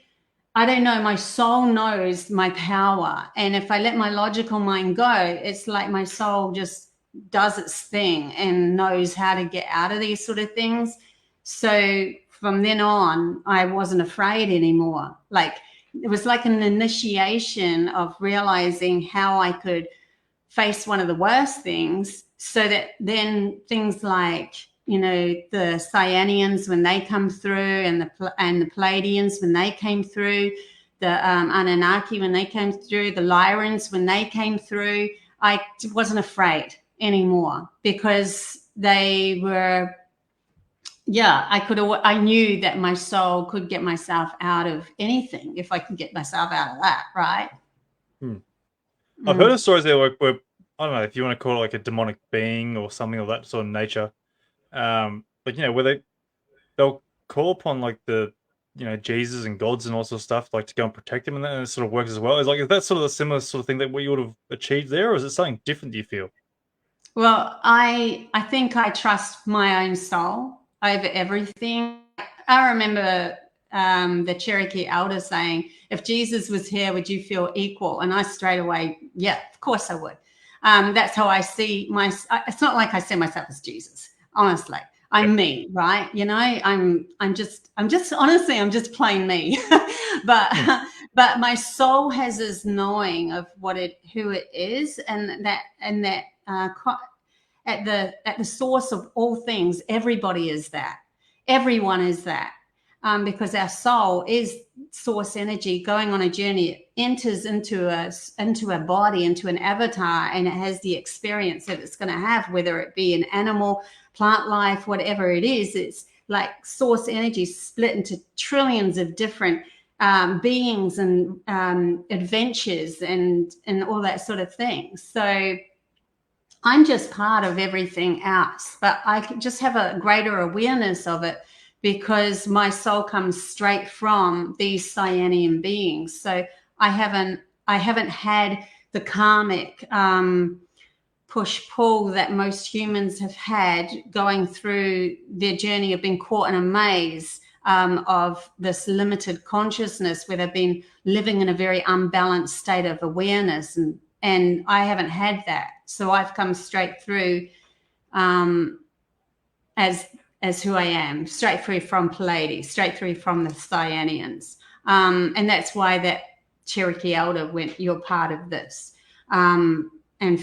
Speaker 2: I don't know, my soul knows my power. And if I let my logical mind go, it's like my soul just does its thing and knows how to get out of these sort of things. So from then on, I wasn't afraid anymore. Like, it was like an initiation of realizing how I could face one of the worst things, so that then things like, you know, the Cyanians when they come through, and the Pleiadians when they came through, the Anunnaki when they came through, the Lyrans when they came through, I wasn't afraid anymore, because they were, yeah, I knew that my soul could get myself out of anything if I could get myself out of that, right?
Speaker 1: I've heard of stories there where, I don't know if you want to call it like a demonic being or something of that sort of nature. But, you know, where they'll call upon, like, the, you know, Jesus and gods and all sorts of stuff, like, to go and protect them, and that sort of works as well. Is that sort of a similar sort of thing that what you would have achieved there, or is it something different, do you feel?
Speaker 2: Well, I think I trust my own soul over everything. I remember the Cherokee elder saying, if Jesus was here, would you feel equal? And I straight away, yeah, of course I would. That's how I see it's not like I see myself as Jesus, honestly. I'm me, right? You know, I'm just honestly, I'm just plain me. but my soul has this knowing of who it is, and that at the source of all things, everybody is that. Everyone is that. Because our soul is source energy going on a journey. It enters into a body, into an avatar, and it has the experience that it's going to have, whether it be an animal, plant life, whatever it is. It's like source energy split into trillions of different beings and adventures and all that sort of thing. So I'm just part of everything else, but I just have a greater awareness of it, because my soul comes straight from these Cyanian beings. So I haven't had the karmic push-pull that most humans have had going through their journey of being caught in a maze, of this limited consciousness where they've been living in a very unbalanced state of awareness, and I haven't had that. So I've come straight through as who I am, straight through from Pleiades, straight through from the Cyanians. And that's why that Cherokee elder went, "You're part of this," and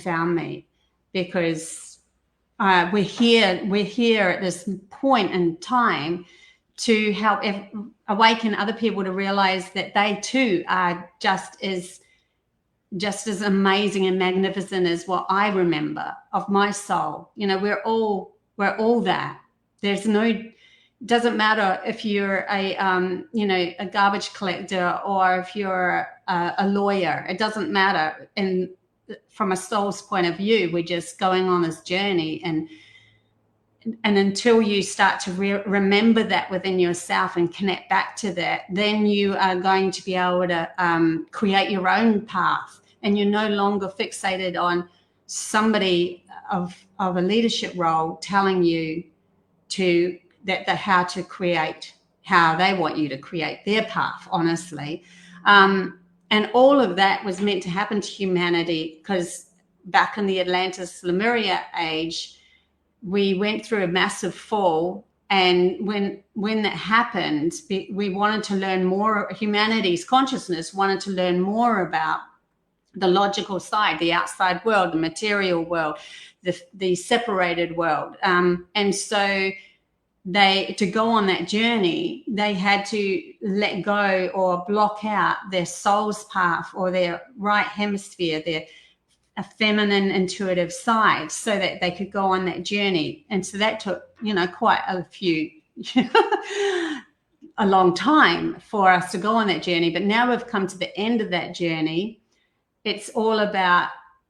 Speaker 2: found me, because we're here at this point in time to help awaken other people to realize that they too are just as amazing and magnificent as what I remember of my soul. You know, we're all that. There's no, doesn't matter if you're a garbage collector or if you're a lawyer. It doesn't matter. And from a soul's point of view, we're just going on this journey, and until you start to remember that within yourself and connect back to that, then you are going to be able to create your own path, and you're no longer fixated on somebody of a leadership role telling you how they want you to create their path, honestly. And all of that was meant to happen to humanity, because back in the Atlantis Lemuria age, we went through a massive fall, and when that happened, we wanted to learn more. Humanity's consciousness wanted to learn more about the logical side, the outside world, the material world, the separated world. And so to go on that journey, they had to let go or block out their soul's path or their right hemisphere, their feminine intuitive side, so that they could go on that journey. And so that took, quite a long time for us to go on that journey. But now we've come to the end of that journey. It's all about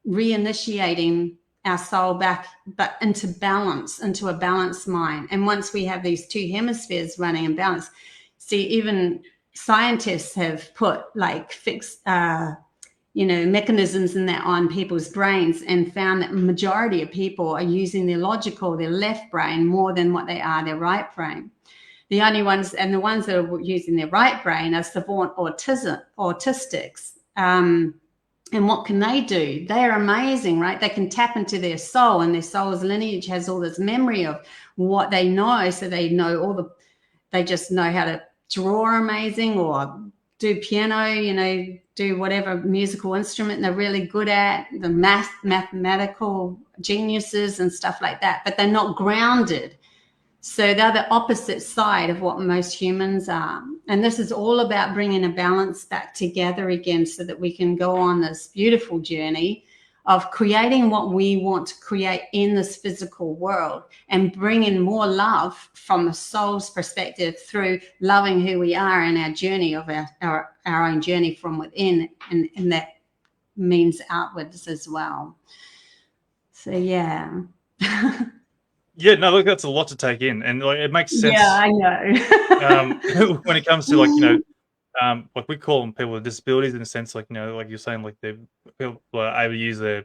Speaker 2: reinitiating our soul back, but into balance, into a balanced mind. And once we have these two hemispheres running in balance, see, even scientists have put fixed mechanisms in that on people's brains, and found that majority of people are using their left brain more than what they are their right brain. The only ones, and the ones that are using their right brain, are savant autistics. And what can they do? They're amazing, right? They can tap into their soul, and their soul's lineage has all this memory of what they know. So they know they just know how to draw amazing, or do piano, do whatever musical instrument they're really good at, the mathematical geniuses and stuff like that, but they're not grounded. So they're the opposite side of what most humans are. And this is all about bringing a balance back together again, so that we can go on this beautiful journey of creating what we want to create in this physical world, and bringing more love from the soul's perspective through loving who we are in our journey of our own journey from within, and that means outwards as well. So yeah.
Speaker 1: Yeah, no, look, that's a lot to take in, and it makes sense.
Speaker 2: Yeah, I know.
Speaker 1: When it comes to like we call them people with disabilities, in a sense, like you're saying, like people are able to use their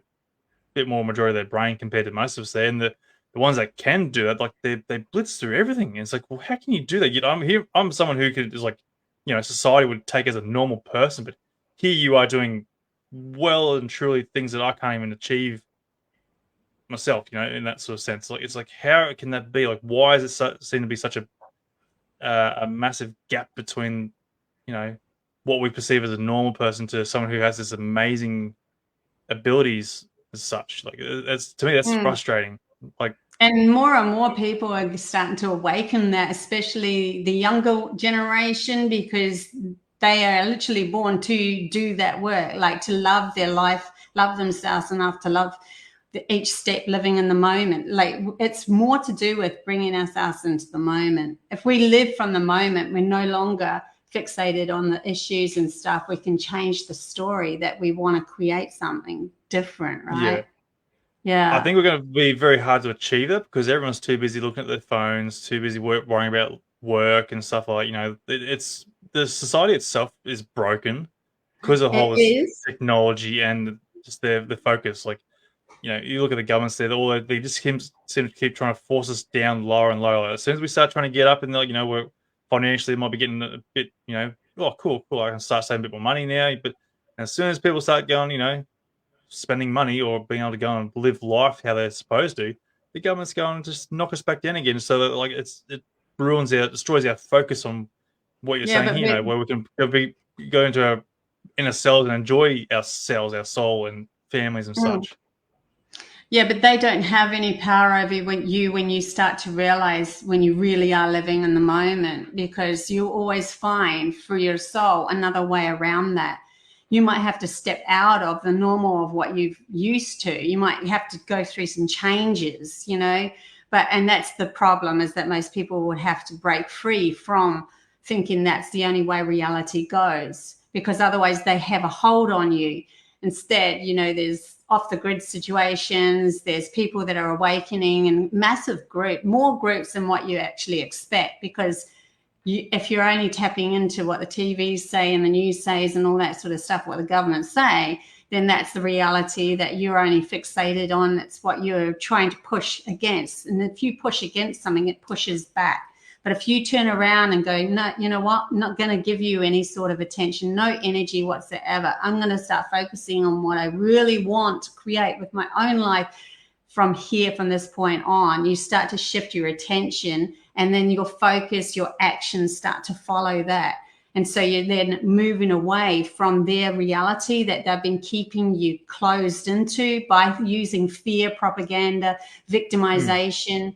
Speaker 1: bit more majority of their brain compared to most of us there, and the ones that can do it, like they blitz through everything. And it's like, well, how can you do that? I'm someone who is like, society would take as a normal person, but here you are doing well and truly things that I can't even achieve myself, in that sort of sense. Like, it's like, how can that be? Like, why does it seem to be such a massive gap between, what we perceive as a normal person to someone who has this amazing abilities as such? Like, to me, that's frustrating. Like,
Speaker 2: and more people are starting to awaken that, especially the younger generation, because they are literally born to do that work, like to love their life, love themselves enough to love each step, living in the moment. Like, it's more to do with bringing ourselves into the moment. If we live from the moment, we're no longer fixated on the issues and stuff. We can change the story that we want to create something different, right? Yeah.
Speaker 1: I think we're going to be very hard to achieve that, because everyone's too busy looking at their phones, too busy worrying about work and stuff like. It's the society itself is broken because of all this technology and just the focus. Like, you look at the governments there, they just seem to keep trying to force us down lower and lower. As soon as we start trying to get up and we're financially might be getting a bit, oh, cool, I can start saving a bit more money now. But as soon as people start going, spending money or being able to go and live life how they're supposed to, the government's going to just knock us back down again. So that like it destroys our focus on what you're
Speaker 2: Yeah,
Speaker 1: saying
Speaker 2: but
Speaker 1: here, where we can go into our inner selves and enjoy ourselves, our soul, and families and such.
Speaker 2: yeah, but they don't have any power over when you start to realize when you really are living in the moment, because you always find for your soul another way around that. You might have to step out of the normal of what you've used to. You might have to go through some changes, and that's the problem, is that most people would have to break free from thinking that's the only way reality goes, because otherwise they have a hold on you. Instead, there's off the grid situations, there's people that are awakening, and more groups than what you actually expect, because if you're only tapping into what the TVs say and the news says and all that sort of stuff, what the governments say, then that's the reality that you're only fixated on. That's what you're trying to push against. And if you push against something, it pushes back. But if you turn around and go, no, you know what, I'm not going to give you any sort of attention, no energy whatsoever. I'm going to start focusing on what I really want to create with my own life from this point on. You start to shift your attention, and then your focus, your actions start to follow that. And so you're then moving away from their reality that they've been keeping you closed into by using fear, propaganda, victimization.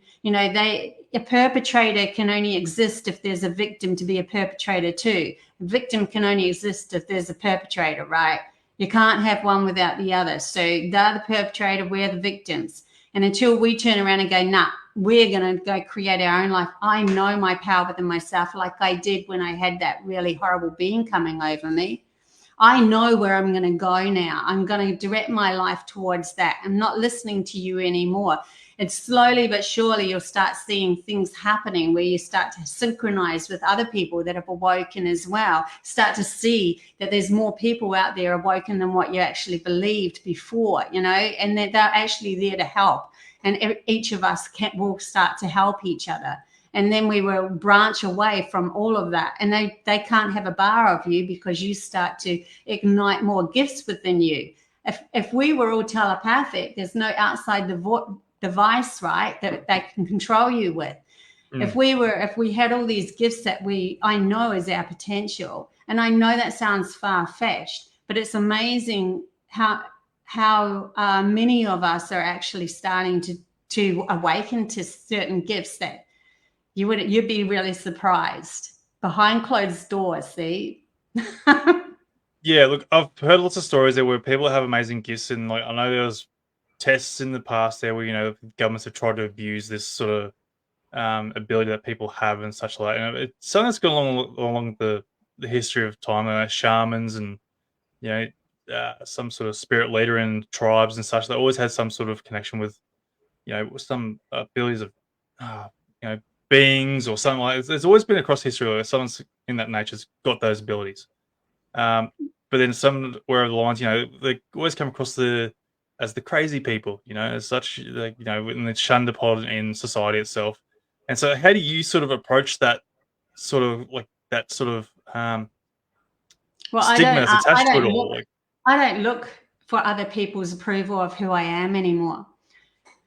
Speaker 2: A perpetrator can only exist if there's a victim to be a perpetrator too. A victim can only exist if there's a perpetrator, right? You can't have one without the other. So they're the perpetrator, we're the victims. And until we turn around and go, nah, we're going to go create our own life. I know my power within myself, like I did when I had that really horrible being coming over me. I know where I'm going to go now. I'm going to direct my life towards that. I'm not listening to you anymore. And slowly but surely you'll start seeing things happening where you start to synchronize with other people that have awoken as well. Start to see that there's more people out there awoken than what you actually believed before, and that they're actually there to help. And each of us will start to help each other. And then we will branch away from all of that. And they can't have a bar of you, because you start to ignite more gifts within you. If we were all telepathic, there's no outside device, right, that they can control you with. If we had all these gifts that I know is our potential, and I know that sounds far-fetched, but it's amazing how many of us are actually starting to awaken to certain gifts that you'd be really surprised behind closed doors. See.
Speaker 1: Yeah, look, I've heard lots of stories there where people have amazing gifts, and like I know there was tests in the past there where governments have tried to abuse this sort of ability that people have and such like. And it's something that's gone along the history of time. Shamans and some sort of spirit leader in tribes and such. They always had some sort of connection with some abilities of beings or something like. There's always been across history where someone's in that nature's got those abilities. But then somewhere along the lines, they always come across as the crazy people, as such, and it's shunned upon in society itself. And so, how do you sort of approach that sort of stigma that's attached to it all?
Speaker 2: I don't look for other people's approval of who I am anymore.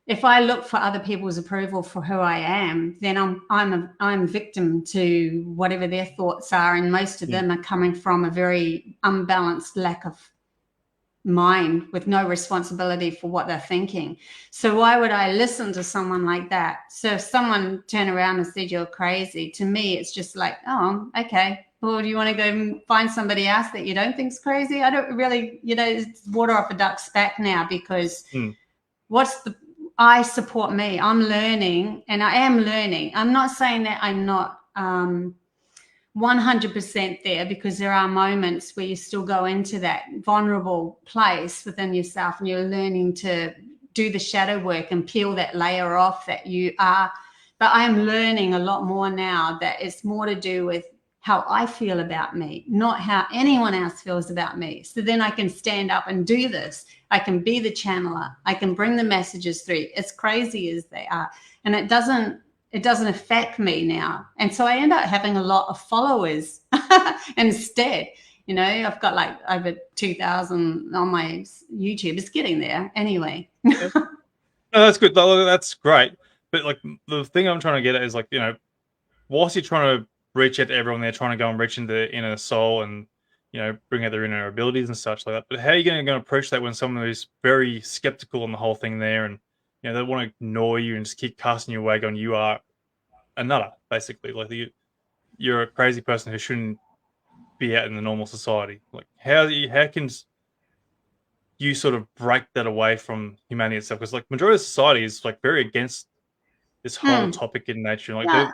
Speaker 2: If I look for other people's approval for who I am, then I'm victim to whatever their thoughts are, and most of them are coming from a very unbalanced lack of mind with no responsibility for what they're thinking. So why would I listen to someone like that? So if someone turned around and said you're crazy, to me it's just like, oh, okay, well, do you want to go find somebody else that you don't think's crazy? I don't really, it's water off a duck's back now, because I support me. I'm learning, and I am learning. I'm not saying that I'm not 100% there, because there are moments where you still go into that vulnerable place within yourself, and you're learning to do the shadow work and peel that layer off that you are. But I am learning a lot more now that it's more to do with how I feel about me, not how anyone else feels about me. So then I can stand up and do this. I can be the channeler. I can bring the messages through, as crazy as they are. And it doesn't it doesn't affect me now. And so I end up having a lot of followers instead. You know, I've got like over 2,000 on my YouTube. It's getting there anyway.
Speaker 1: Yeah. No, that's good. That's great. But like the thing I'm trying to get at is like, you know, whilst you're trying to reach out to everyone, they're trying to go and reach into their inner soul and, you know, bring out their inner abilities and such like that. But how are you going to approach that when someone who's very skeptical on the whole thing there, and you know they want to ignore you and just keep casting you away, going, you are a nutter, basically. Like you're a crazy person who shouldn't be out in the normal society. Like how can you sort of break that away from humanity itself? Because like majority of society is like very against this whole topic in nature. Like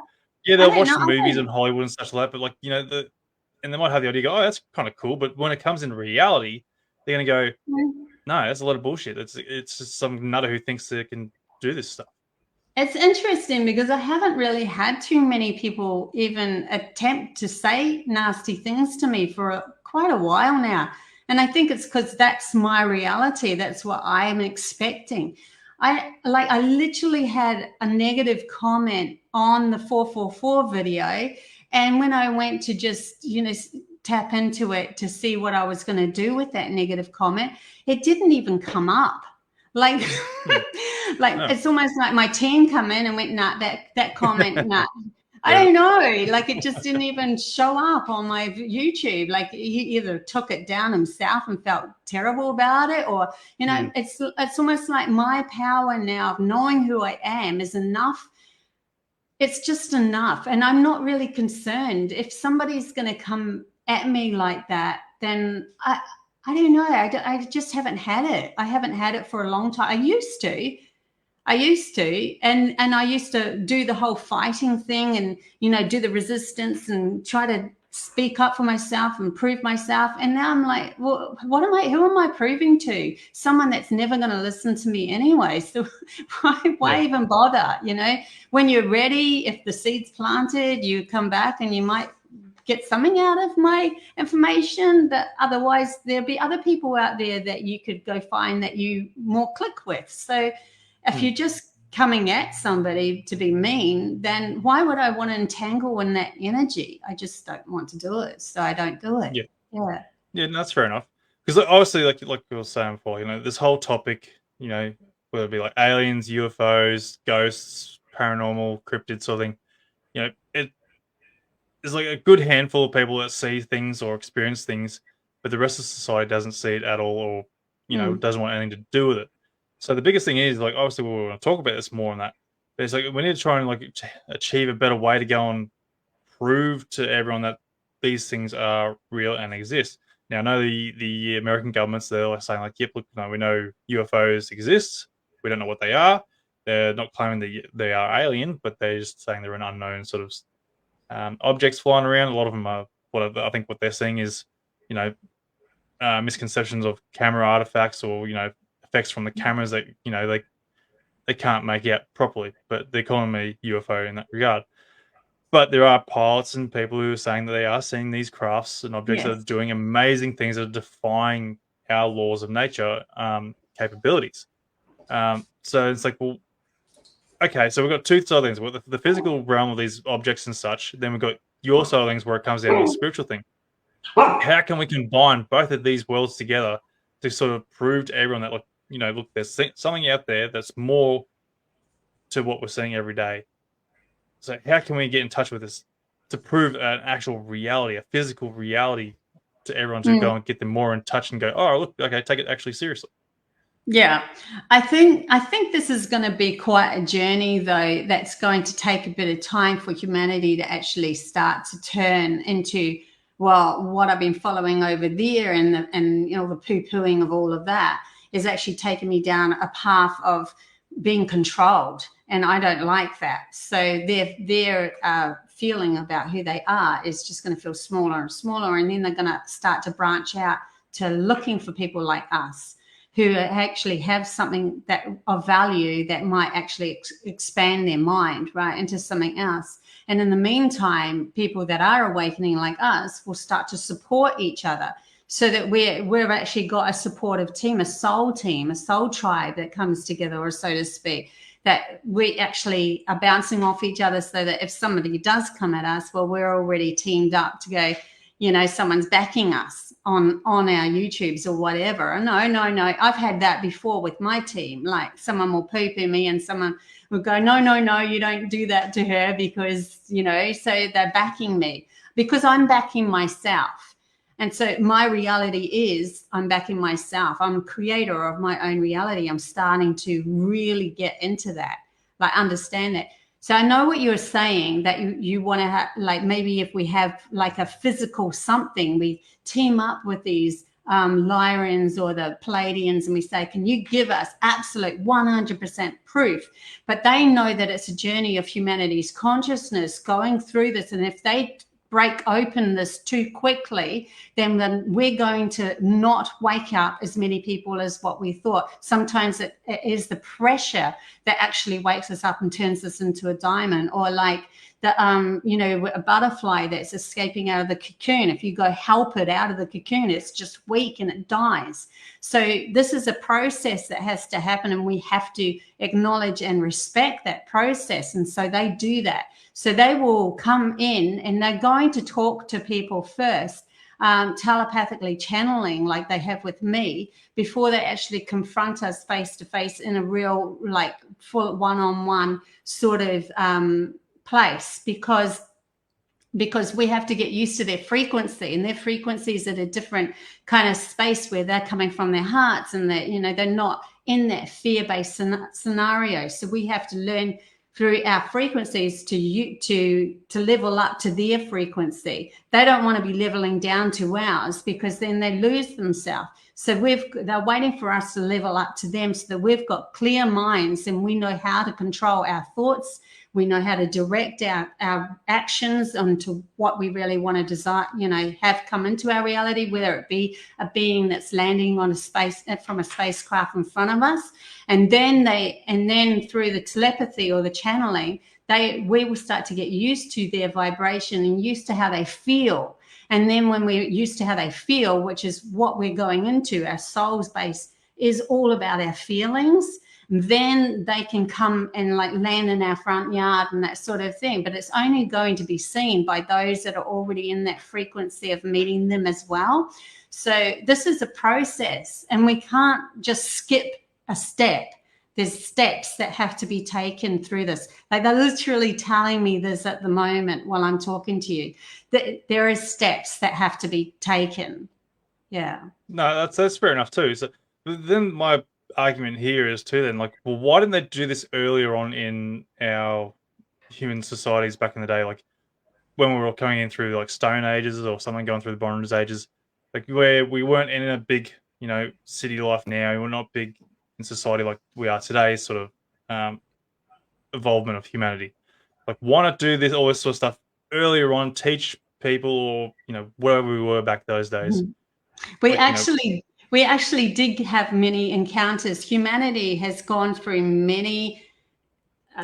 Speaker 1: they'll watch the movies in Hollywood and such like that, but like, you know, and they might have the idea, go, oh, that's kind of cool. But when it comes in reality, they're going to go, no, that's a lot of bullshit. It's just some nutter who thinks they can do this stuff.
Speaker 2: It's interesting because I haven't really had too many people even attempt to say nasty things to me for quite a while now. And I think it's because that's my reality. That's what I am expecting. I literally had a negative comment on the 444 video. And when I went to just, you know, tap into it to see what I was going to do with that negative comment, it didn't even come up. Like, It's almost like my team come in and went, nah, that comment, nah. I don't know. Like, it just didn't even show up on my YouTube. Like, he either took it down himself and felt terrible about it, or, you know, it's almost like my power now of knowing who I am is enough. It's just enough. And I'm not really concerned. If somebody's going to come at me like that, then I don't know. I just haven't had it. I haven't had it for a long time. I used to. And I used to do the whole fighting thing and, you know, do the resistance and try to speak up for myself and prove myself. And now I'm like, well, who am I proving to? Someone that's never going to listen to me anyway. So why even bother? You know, when you're ready, if the seed's planted, you come back and you might get something out of my information, that otherwise there'll be other people out there that you could go find that you more click with. So if you're just coming at somebody to be mean, then why would I want to entangle in that energy? I just don't want to do it, so I don't do it. Yeah,
Speaker 1: that's fair enough. Because obviously, like you were saying before, you know, this whole topic, you know, whether it be like aliens, UFOs, ghosts, paranormal, cryptid sort of thing, you know, there's like a good handful of people that see things or experience things, but the rest of society doesn't see it at all, or, you know, doesn't want anything to do with it. So the biggest thing is, like, obviously we're going to talk about this more on that, but it's like we need to try and like achieve a better way to go and prove to everyone that these things are real and exist. Now, I know the American governments, they're like saying like, yep, look, no, we know UFOs exist. We don't know what they are. They're not claiming that they are alien, but they're just saying they're an unknown sort of objects flying around. A lot of them are, I think what they're seeing is, you know, misconceptions of camera artifacts, or, you know, effects from the cameras that, you know, they can't make out properly, but they're calling me UFO in that regard. But there are pilots and people who are saying that they are seeing these crafts and objects that are doing amazing things, that are defying our laws of nature capabilities. So it's like, well, okay, so we've got two side of things. Well, the physical realm of these objects and such, then we've got your side of things where it comes down to the spiritual thing. How can we combine both of these worlds together to sort of prove to everyone that, like, you know, look, there's something out there that's more to what we're seeing every day. So how can we get in touch with this to prove an actual reality, a physical reality to everyone, to go and get them more in touch and go, oh, look, okay, take it actually seriously.
Speaker 2: Yeah, I think this is going to be quite a journey, though. That's going to take a bit of time for humanity to actually start to turn into, well, what I've been following over there, and you know, the poo-pooing of all of that is actually taking me down a path of being controlled, and I don't like that. So their feeling about who they are is just going to feel smaller and smaller, and then they're going to start to branch out to looking for people like us who actually have something that of value that might actually expand their mind, right, into something else. And in the meantime, people that are awakening like us will start to support each other, so that we've actually got a supportive team, a soul tribe that comes together, or so to speak, that we actually are bouncing off each other, so that if somebody does come at us, well, we're already teamed up to go, you know, someone's backing us on our YouTubes or whatever. No. I've had that before with my team. Like, someone will poo-poo me and someone will go, no, you don't do that to her, because, you know, so they're backing me because I'm backing myself. And so my reality is I'm backing myself. I'm a creator of my own reality. I'm starting to really get into that, like understand that. So I know what you're saying, that you want to have, like, maybe if we have like a physical something, we team up with these Lyrians or the Palladians, and we say, can you give us absolute 100% proof? But they know that it's a journey of humanity's consciousness going through this. And if they break open this too quickly, then we're going to not wake up as many people as what we thought. Sometimes it is the pressure that actually wakes us up and turns us into a diamond, or like the you know, a butterfly that's escaping out of the cocoon. If you go help it out of the cocoon, it's just weak and it dies. So this is a process that has to happen, and we have to acknowledge and respect that process. And so they do that. So they will come in and they're going to talk to people first, telepathically channeling like they have with me, before they actually confront us face to face in a real, like, full one-on-one sort of place, because we have to get used to their frequency, and their frequencies at a different kind of space where they're coming from their hearts, and that, you know, they're not in that fear-based scenario. So we have to learn through our frequencies to level up to their frequency. They don't want to be leveling down to ours, because then they lose themselves. So they're waiting for us to level up to them, so that we've got clear minds and we know how to control our thoughts. We know how to direct our actions onto what we really want to desire, you know, have come into our reality, whether it be a being that's landing on a space from a spacecraft in front of us. And then through the telepathy or the channeling, we will start to get used to their vibration and used to how they feel. And then when we're used to how they feel, which is what we're going into, our soul's base is all about our feelings, then they can come and like land in our front yard and that sort of thing. But it's only going to be seen by those that are already in that frequency of meeting them as well. So this is a process, and we can't just skip a step. There's steps that have to be taken through this. Like, they're literally telling me this at the moment while I'm talking to you, that there are steps that have to be taken. Yeah.
Speaker 1: No, that's fair enough too. So then my argument here is too, then, like, well, why didn't they do this earlier on in our human societies back in the day, like when we were coming in through like Stone Ages or something, going through the Bronze Ages, like where we weren't in a big, you know, city life now, we're not big in society like we are today, sort of involvement of humanity. Like, why not do this, all this sort of stuff earlier on, teach people, or, you know, wherever we were back those days.
Speaker 2: We actually did have many encounters. Humanity has gone through many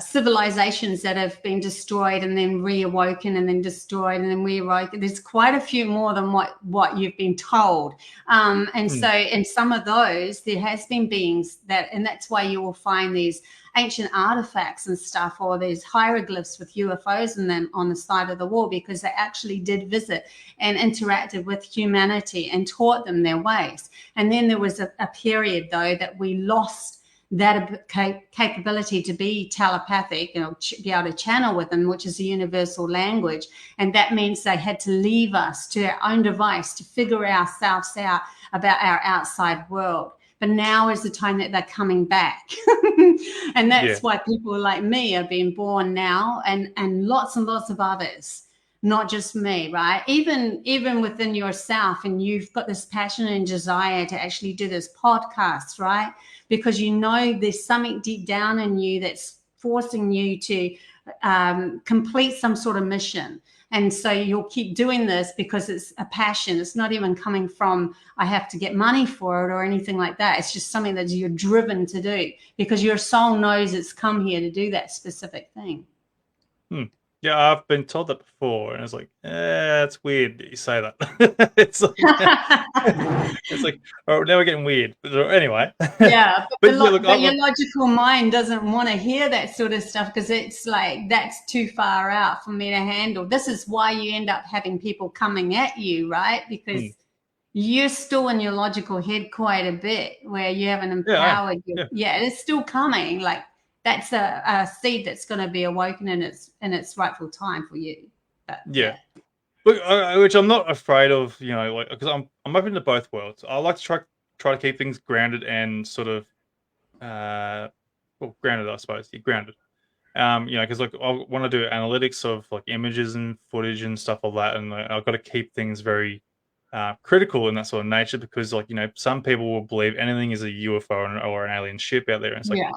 Speaker 2: civilizations that have been destroyed and then reawoken and then destroyed and then reawoken. There's quite a few more than what you've been told. So in some of those, there has been beings that, and that's why you will find these ancient artifacts and stuff, or these hieroglyphs with UFOs in them on the side of the wall, because they actually did visit and interacted with humanity and taught them their ways. And then there was a period, though, that we lost that capability to be telepathic, you know, be able to channel with them, which is a universal language. And that means they had to leave us to our own device to figure ourselves out about our outside world. But now is the time that they're coming back. And that's why people like me are being born now, and lots of others, not just me, right? Even within yourself, and you've got this passion and desire to actually do this podcast, right? Because you know there's something deep down in you that's forcing you to complete some sort of mission. And so you'll keep doing this because it's a passion. It's not even coming from, I have to get money for it or anything like that. It's just something that you're driven to do because your soul knows it's come here to do that specific thing.
Speaker 1: Yeah, I've been told that before, and it's like, it's weird that you say that. It's like, it's like, oh, now we're getting weird. But anyway,
Speaker 2: Yeah,
Speaker 1: but yeah, look,
Speaker 2: but your logical mind doesn't want to hear that sort of stuff because it's like that's too far out for me to handle. This is why you end up having people coming at you, right? Because you're still in your logical head quite a bit where you haven't empowered yeah, it's still coming. Like that's a seed that's going to be awoken in its rightful time for you. But,
Speaker 1: yeah. Look, which I'm not afraid of, you know, like because I'm open to both worlds. I like to try to keep things grounded and sort of well, grounded, I suppose. Yeah, grounded. You know, because like I want to do analytics of like images and footage and stuff like that, and I've got to keep things very critical in that sort of nature because, like, you know, some people will believe anything is a UFO or an alien ship out there, and it's like,
Speaker 2: yeah,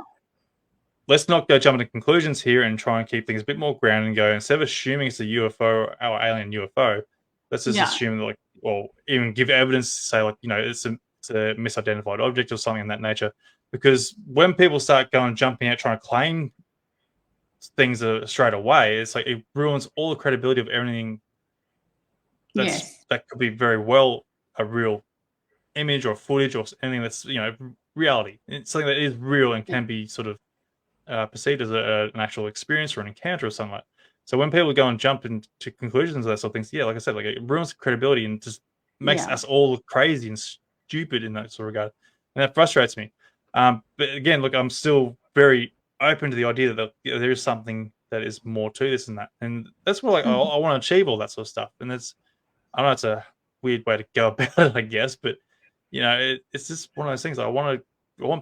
Speaker 1: let's not go jumping to conclusions here and try and keep things a bit more grounded and go instead of assuming it's a UFO or alien UFO, let's just
Speaker 2: yeah,
Speaker 1: assume that, like, well, even give evidence to say, like, you know, it's a misidentified object or something in that nature. Because when people start going jumping out trying to claim things straight away, it's like it ruins all the credibility of everything
Speaker 2: yes,
Speaker 1: that could be very well a real image or footage or anything that's, you know, reality. It's something that is real and can be sort of perceived as an actual experience or an encounter or something like that. So when people go and jump into conclusions and that sort of things, yeah, like I said, like it ruins credibility and just makes
Speaker 2: yeah,
Speaker 1: us all crazy and stupid in that sort of regard, and that frustrates me. But again, look, I'm still very open to the idea that there is something that is more to this and that, and that's what, like, I want to achieve all that sort of stuff. And it's, I know it's a weird way to go about it, I guess, but you know, it's just one of those things. I want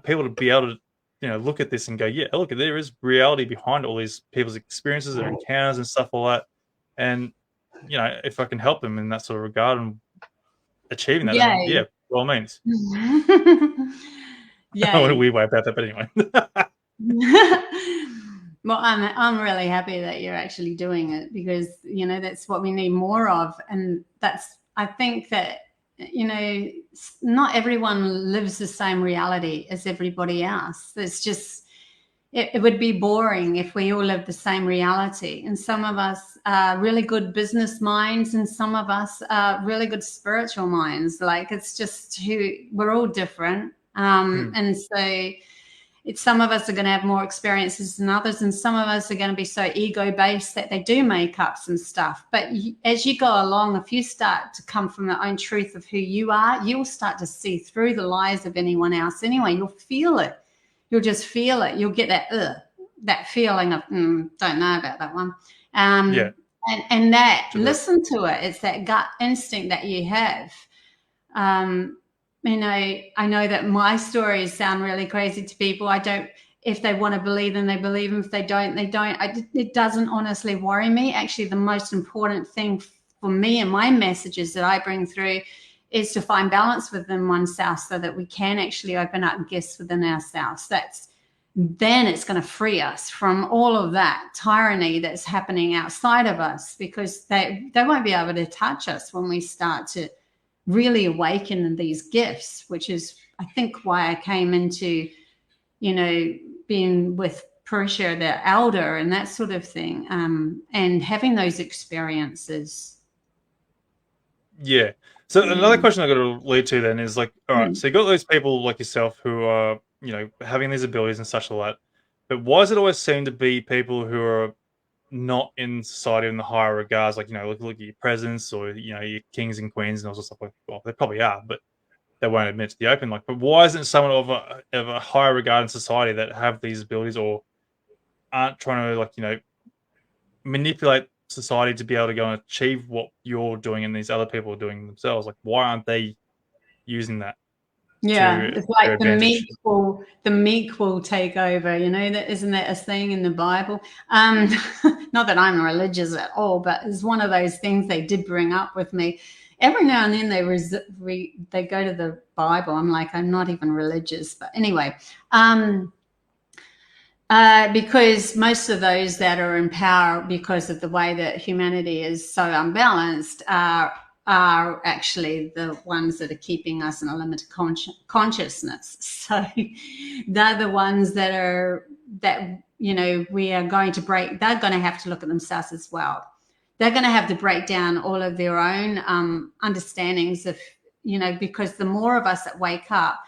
Speaker 1: people to be able to, you know, look at this and go, yeah, look, there is reality behind all these people's experiences, their encounters, and stuff like that. And you know, if I can help them in that sort of regard and achieving that, then yeah,
Speaker 2: yay.
Speaker 1: by all means. I want a
Speaker 2: Yay.
Speaker 1: weird way about that, but anyway.
Speaker 2: Well, I'm really happy that you're actually doing it because you know that's what we need more of, and that's I think that you know not everyone lives the same reality as everybody else. It's just it would be boring if we all lived the same reality. And some of us are really good business minds, and some of us are really good spiritual minds. Like it's just who we're all different, and so some of us are going to have more experiences than others, and some of us are going to be so ego based that they do make up some stuff. But as you go along, if you start to come from the own truth of who you are, you'll start to see through the lies of anyone else anyway. You'll feel it. You'll just feel it. You'll get that feeling of don't know about that one.
Speaker 1: Yeah.
Speaker 2: And that
Speaker 1: Sure.
Speaker 2: listen to it. It's that gut instinct that you have. You know, I know that my stories sound really crazy to people. I don't, if they want to believe them, they believe them. If they don't, they don't. It doesn't honestly worry me. Actually, the most important thing for me and my messages that I bring through is to find balance within oneself so that we can actually open up gifts within ourselves. Then it's going to free us from all of that tyranny that's happening outside of us because they won't be able to touch us when we start to really awaken these gifts, which is, I think, why I came into, you know, being with Purusha, the elder, and that sort of thing, and having those experiences.
Speaker 1: Yeah. So another question I got to lead to then is like, all right, so you got those people like yourself who are, you know, having these abilities and such like that, but why does it always seem to be people who are not in society in the higher regards, like, you know, look at your presidents or, you know, your kings and queens and all sorts of stuff, like, well, they probably are, but they won't admit to the open. Like, but why isn't someone of a higher regard in society that have these abilities or aren't trying to, like, you know, manipulate society to be able to go and achieve what you're doing and these other people are doing themselves? Like, why aren't they using that
Speaker 2: Yeah,
Speaker 1: to
Speaker 2: it's
Speaker 1: their
Speaker 2: like
Speaker 1: advantage?
Speaker 2: the meek will take over, you know, that isn't that a saying in the Bible? Not that I'm religious at all, but it's one of those things they did bring up with me. Every now and then they go to the Bible. I'm like, I'm not even religious, but anyway, because most of those that are in power, because of the way that humanity is so unbalanced, are actually the ones that are keeping us in a limited consciousness. So they're the ones that are that, you know, we are going to break, they're going to have to look at themselves as well. They're going to have to break down all of their own understandings of, you know, because the more of us that wake up,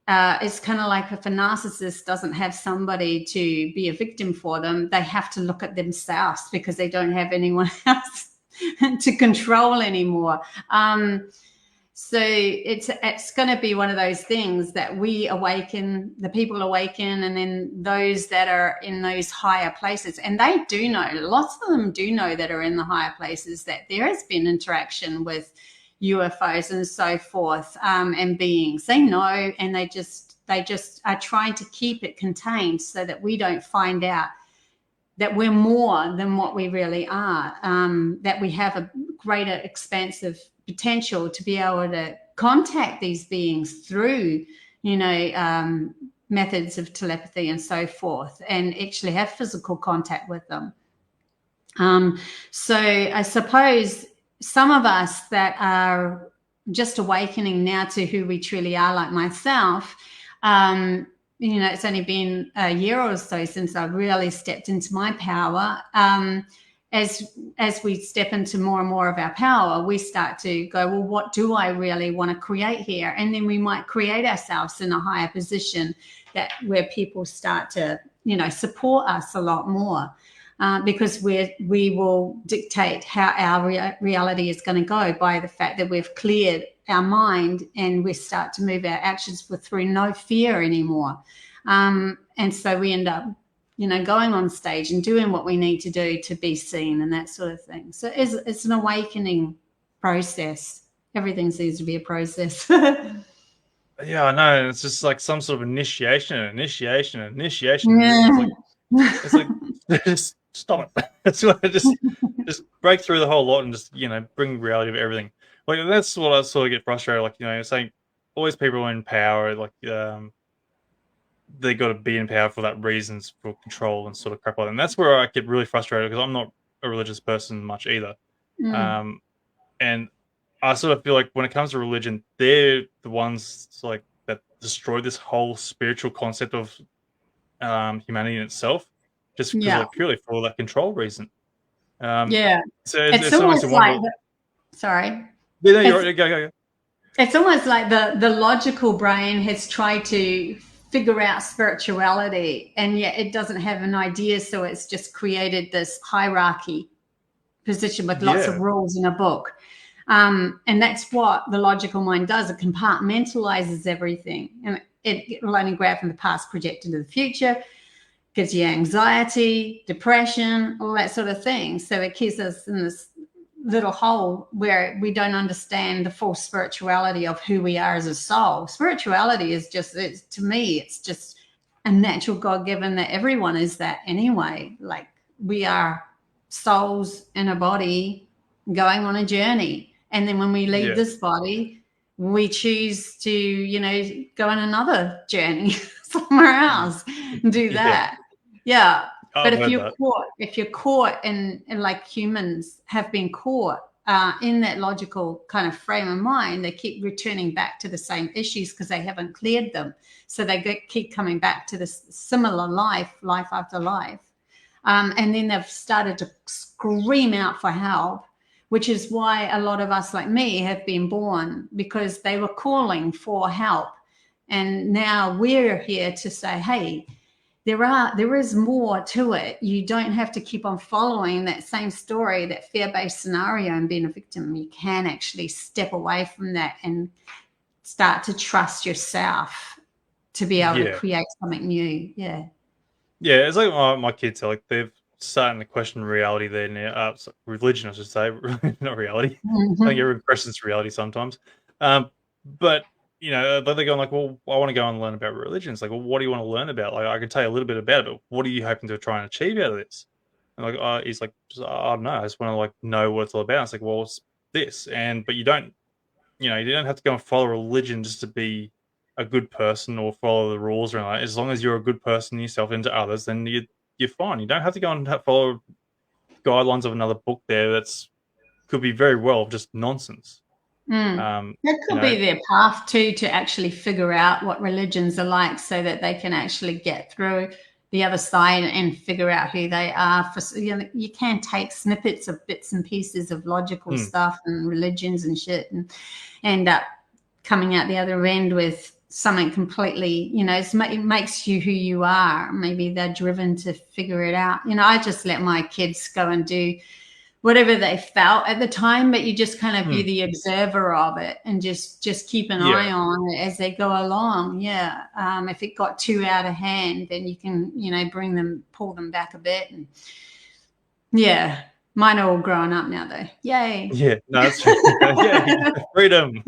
Speaker 2: it's kind of like if a narcissist doesn't have somebody to be a victim for them, they have to look at themselves because they don't have anyone else to control anymore. So it's going to be one of those things that we awaken, the people awaken, and then those that are in those higher places, and they do know, lots of them do know that are in the higher places, that there has been interaction with UFOs and so forth, and beings. They know, and they just are trying to keep it contained so that we don't find out that we're more than what we really are, that we have a greater expansive potential to be able to contact these beings through, you know, methods of telepathy and so forth, and actually have physical contact with them. So I suppose some of us that are just awakening now to who we truly are, like myself, you know, it's only been a year or so since I really stepped into my power. As we step into more and more of our power, we start to go, well, what do I really want to create here? And then we might create ourselves in a higher position that where people start to, you know, support us a lot more, because we will dictate how our reality is going to go by the fact that we've cleared our mind and we start to move our actions through no fear anymore. And so we end up, you know, going on stage and doing what we need to do to be seen and that sort of thing. So it's an awakening process. Everything seems to be a process.
Speaker 1: Yeah, I know. It's just like some sort of initiation.
Speaker 2: Yeah.
Speaker 1: It's like just stop it. It's like just break through the whole lot and just, you know, bring reality of everything. Like that's what I sort of get frustrated. Like, you know, saying always people in power, like they got to be in power for that reasons, for control and sort of crap like that. And that's where I get really frustrated because I'm not a religious person much either. And I sort of feel like when it comes to religion, they're the ones like that destroy this whole spiritual concept of humanity in itself, just because like purely for that control reason.
Speaker 2: Yeah.
Speaker 1: So
Speaker 2: It's
Speaker 1: almost
Speaker 2: like sorry.
Speaker 1: Yeah, no, you're right. Go.
Speaker 2: It's almost like the logical brain has tried to figure out spirituality, and yet it doesn't have an idea, so it's just created this hierarchy position with lots of rules in a book. And that's what the logical mind does. It compartmentalizes everything, and it will only grab from the past, project into the future, gives you anxiety, depression, all that sort of thing. So it keeps us in this little hole where we don't understand the full spirituality of who we are as a soul. Spirituality is just, to me, it's just a natural God-given that everyone is that anyway. Like, we are souls in a body going on a journey. And then when we leave this body, we choose to, you know, go on another journey somewhere else and do that. Yeah. But if you're caught in like humans have been caught in that logical kind of frame of mind, they keep returning back to the same issues because they haven't cleared them. So they keep coming back to this similar life after life. And then they've started to scream out for help, which is why a lot of us like me have been born, because they were calling for help. And now we're here to say, hey, there is more to it. You don't have to keep on following that same story, that fear-based scenario and being a victim. You can actually step away from that and start to trust yourself to be able to create something new. Yeah,
Speaker 1: it's like my kids are like, they're starting to question reality there now. Religion, I should say, not reality. I think everyone questions reality sometimes. But you know, they're going like, well, I want to go and learn about religion. It's like, well, what do you want to learn about? Like, I can tell you a little bit about it, but what are you hoping to try and achieve out of this? And like, he's like, I don't know. I just want to like know what it's all about. It's like, well, it's this, but you don't, you know, you don't have to go and follow religion just to be a good person or follow the rules or anything. As long as you're a good person yourself into others, then you're fine. You don't have to go and follow guidelines of another book there that's could be very well just nonsense.
Speaker 2: That could be their path to actually figure out what religions are like, so that they can actually get through the other side and figure out who they are. You can take snippets of bits and pieces of logical stuff and religions and shit and end up coming out the other end with something completely, it makes you who you are. Maybe they're driven to figure it out. I just let my kids go and do whatever they felt at the time, but you just kind of be the observer of it and just keep an eye on it as they go along. Yeah. If it got too out of hand, then you can, pull them back a bit. And yeah, mine are all growing up now though. Yay.
Speaker 1: Yeah, no, that's true. Yay, freedom.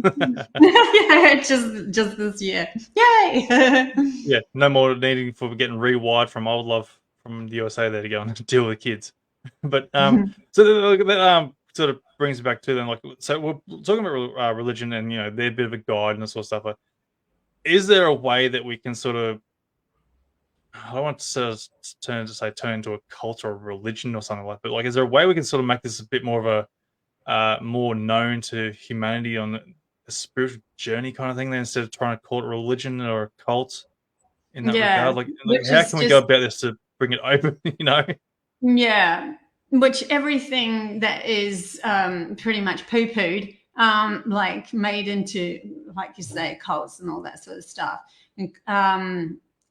Speaker 2: Yeah, just this year. Yay.
Speaker 1: Yeah, no more needing for getting rewired from old love from the USA there to go and deal with the kids. But so that sort of brings me back to then, like, so we're talking about religion and they're a bit of a guide and this sort of stuff. But is there a way that we can sort of, I don't want to sort of turn into a cult or a religion or something like that, but like, is there a way we can sort of make this a bit more of a more known to humanity on a spiritual journey kind of thing, then, instead of trying to call it religion or a cult in that regard? Like how can we go about this to bring it open?
Speaker 2: Yeah, which everything that is pretty much poo-pooed, like made into, like you say, cults and all that sort of stuff.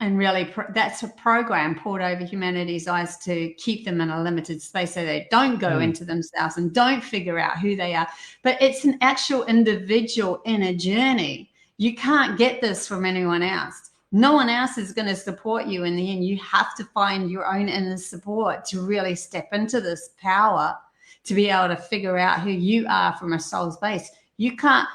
Speaker 2: And really, that's a program poured over humanity's eyes to keep them in a limited space so they don't go into themselves and don't figure out who they are. But it's an actual individual inner journey. You can't get this from anyone else. No one else is going to support you in the end. You have to find your own inner support to really step into this power, to be able to figure out who you are from a soul's base. You can't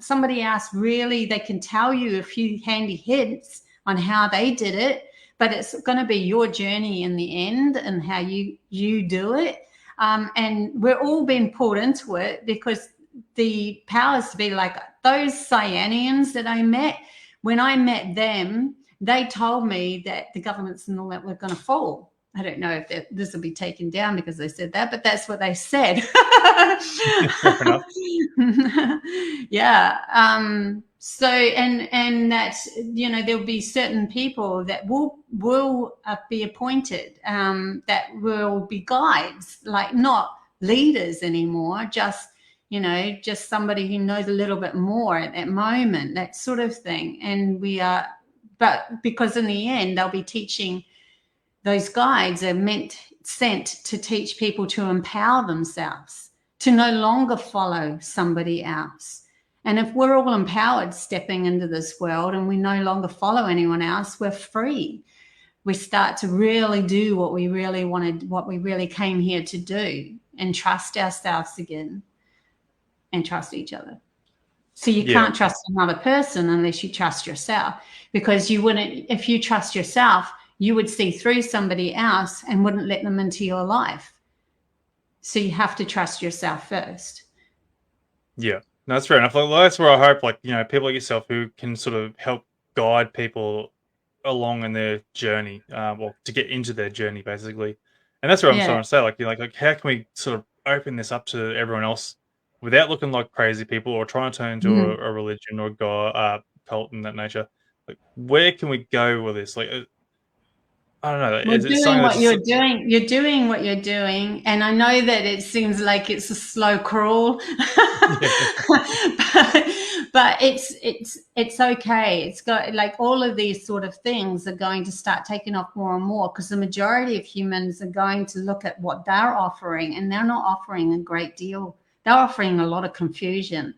Speaker 2: somebody else really, they can tell you a few handy hints on how they did it, but it's going to be your journey in the end and how you do it. And we're all being pulled into it because the powers to be, like those Cyanians that I met, when I met them, they told me that the governments and all that were going to fall. I don't know if this will be taken down because they said that, but that's what they said.
Speaker 1: Fair enough.
Speaker 2: Yeah. So, and that, there'll be certain people that will be appointed, that will be guides, like not leaders anymore, just somebody who knows a little bit more at that moment, that sort of thing. And but because in the end, they'll be teaching, those guides are sent to teach people to empower themselves, to no longer follow somebody else. And if we're all empowered stepping into this world and we no longer follow anyone else, we're free. We start to really do what we really wanted, what we really came here to do, and trust ourselves again. And trust each other. So you can't trust another person unless you trust yourself, because you wouldn't, if you trust yourself, you would see through somebody else and wouldn't let them into your life. So you have to trust yourself first.
Speaker 1: Yeah, no, that's fair enough. Like, that's where I hope, like, people like yourself who can sort of help guide people along in their journey, well, to get into their journey, basically. And that's what I'm trying to say. Like, like how can we sort of open this up to everyone else without looking like crazy people or trying to turn into a religion or a cult in that nature? Like, where can we go with this? Like, I don't know.
Speaker 2: You're doing what you're doing. You're doing what you're doing, and I know that it seems like it's a slow crawl, but it's okay. It's got, like, all of these sort of things are going to start taking off more and more, because the majority of humans are going to look at what they're offering, and they're not offering a great deal. They're offering a lot of confusion.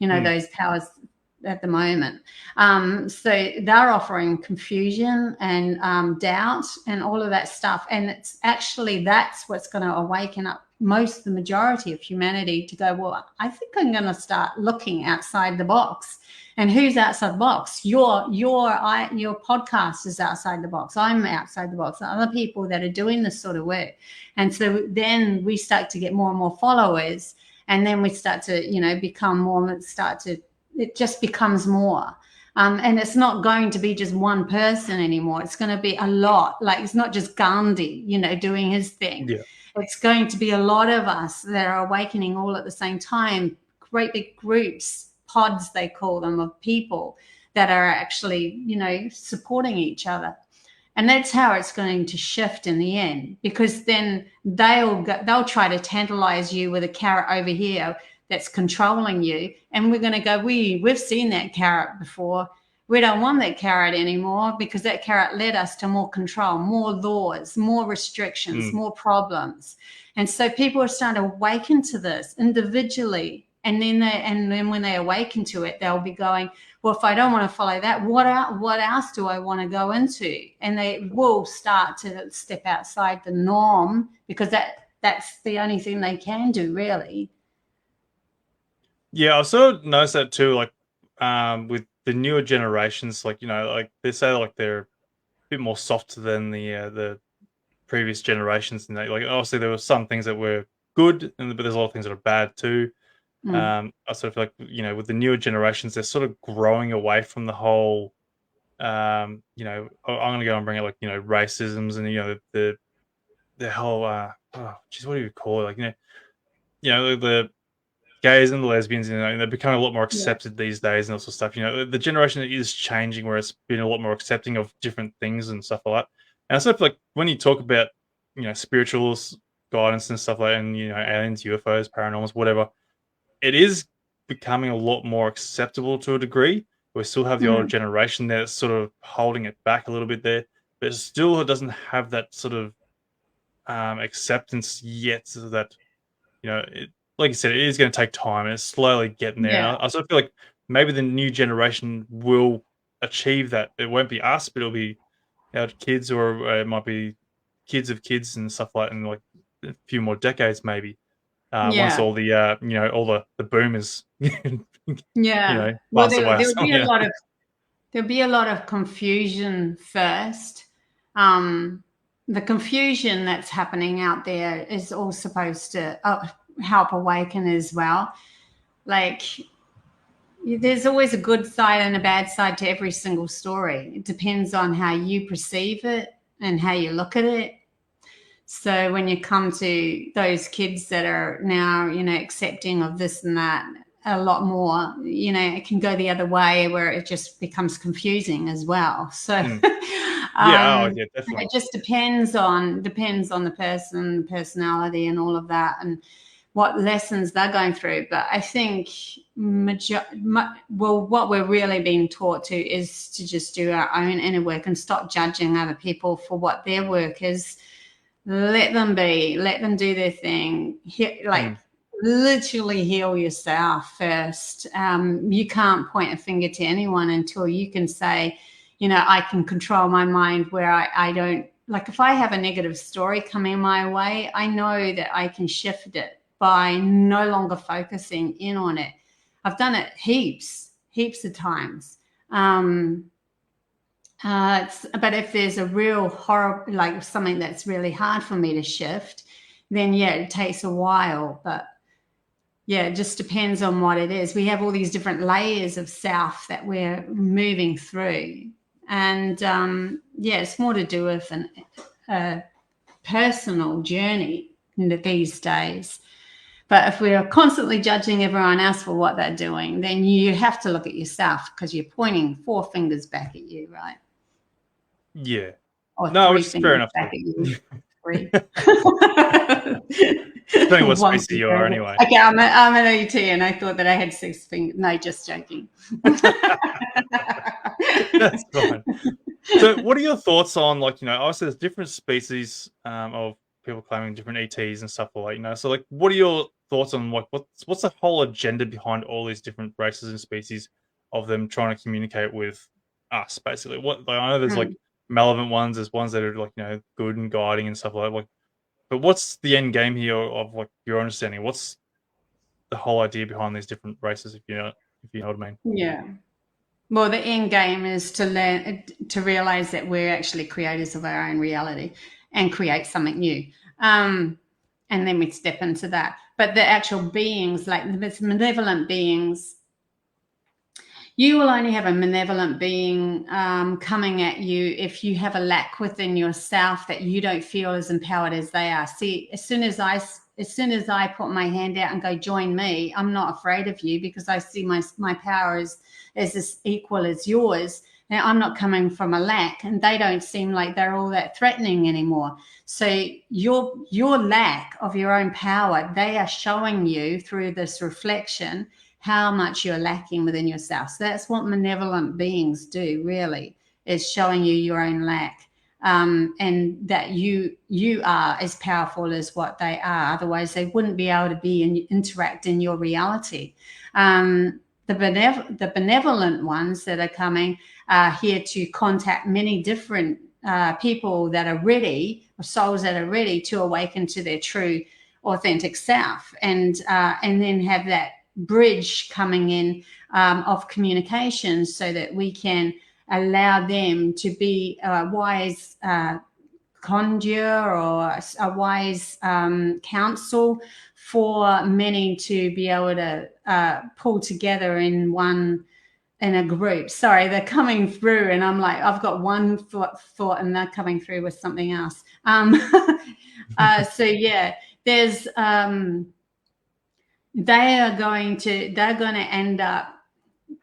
Speaker 2: Those powers at the moment. So they're offering confusion and doubt and all of that stuff. And it's actually, that's what's going to awaken up the majority of humanity to go, well, I think I'm going to start looking outside the box. And who's outside the box? Your podcast is outside the box. I'm outside the box. Other people that are doing this sort of work. And so then we start to get more and more followers. And then we start to, become more, it just becomes more. And it's not going to be just one person anymore. It's going to be a lot. Like, it's not just Gandhi, doing his thing.
Speaker 1: Yeah.
Speaker 2: It's going to be a lot of us that are awakening all at the same time. Great big groups, pods they call them, of people that are actually, supporting each other. And that's how it's going to shift in the end, because then they'll try to tantalize you with a carrot over here that's controlling you. And we're going to go, we've seen that carrot before. We don't want that carrot anymore, because that carrot led us to more control, more laws, more restrictions, more problems. And so people are starting to awaken to this individually. And then when they awaken to it, they'll be going, well, if I don't want to follow that, what else do I want to go into? And they will start to step outside the norm, because that's the only thing they can do, really.
Speaker 1: Yeah, I've sort of noticed that too, like with the newer generations, like, like they say like they're a bit more soft than the previous generations, and like obviously there were some things that were good, but there's a lot of things that are bad too. I sort of feel like, with the newer generations, they're sort of growing away from the whole I'm gonna go and bring it like, racisms and the whole what do you call it, like, the gays and the lesbians, they're becoming a lot more accepted these days and all sorts of stuff. The generation is changing, where it's been a lot more accepting of different things and stuff like that. And I sort of feel like when you talk about, spirituals, guidance and stuff like that, and, aliens, UFOs, paranormals, whatever, it is becoming a lot more acceptable to a degree. We still have the older generation there that's sort of holding it back a little bit there, but it still doesn't have that sort of acceptance yet, so that, like you said, it is going to take time, and it's slowly getting there.
Speaker 2: Yeah.
Speaker 1: And I sort of feel like maybe the new generation will achieve that. It won't be us, but it'll be our kids, or it might be kids of kids and stuff like that, in like a few more decades, maybe. Once all the all the boomers,
Speaker 2: Well,
Speaker 1: pass away.
Speaker 2: there'll be a lot of confusion first. The confusion that's happening out there is all supposed to help awaken as well. Like, there's always a good side and a bad side to every single story. It depends on how you perceive it and how you look at it. So when you come to those kids that are now, accepting of this and that a lot more, it can go the other way, where it just becomes confusing as well. So
Speaker 1: Definitely.
Speaker 2: it just depends on the person, personality, and all of that, and what lessons they're going through. But I think what we're really being taught to is to just do our own inner work and stop judging other people for what their work is. Let them be, let them do their thing. Literally heal yourself first. You can't point a finger to anyone until you can say, I can control my mind, where I don't, like, if I have a negative story coming my way, I know that I can shift it by no longer focusing in on it. I've done it heaps of times. But if there's a real horror, like something that's really hard for me to shift, then it takes a while. But it just depends on what it is. We have all these different layers of self that we're moving through, and it's more to do with a personal journey these days. But if we're constantly judging everyone else for what they're doing, then you have to look at yourself, because you're pointing 4 fingers back at you, right?
Speaker 1: Yeah.
Speaker 2: Or
Speaker 1: No,
Speaker 2: 3
Speaker 1: which is fair enough.
Speaker 2: back at you. 3.
Speaker 1: Depending what species you are, anyway.
Speaker 2: Okay, I'm an OT, and I thought that I had 6 fingers. No, just joking.
Speaker 1: That's fine. So what are your thoughts on, like, obviously there's different species of people claiming different ETs and stuff like that, so like, what are your thoughts on, like, what's the whole agenda behind all these different races and species of them trying to communicate with us, basically? What, like, I know there's like malevolent ones, there's ones that are like, good and guiding and stuff like that, but what's the end game here of, like, your understanding? What's the whole idea behind these different races, if you know what I mean?
Speaker 2: Yeah. Well, the end game is to learn, to realize that we're actually creators of our own reality and create something new. And then we step into that. But the actual beings, like the malevolent beings, you will only have a malevolent being coming at you if you have a lack within yourself that you don't feel as empowered as they are. See, as soon as I put my hand out and go, join me, I'm not afraid of you, because I see my power as equal as yours. Now, I'm not coming from a lack, and they don't seem like they're all that threatening anymore. So your lack of your own power, they are showing you through this reflection how much you're lacking within yourself. So that's what malevolent beings do, really, is showing you your own lack. And that you are as powerful as what they are. Otherwise, they wouldn't be able to interact in your reality. The benevolent ones that are coming are here to contact many different people that are ready, or souls that are ready to awaken to their true, authentic self, and then have that bridge coming in of communication, so that we can allow them to be a wise conjure or a wise counsel for many to be able to pull together in a group. Sorry, they're coming through, and I'm like, I've got one thought, and they're coming through with something else. So yeah, there's they're going to end up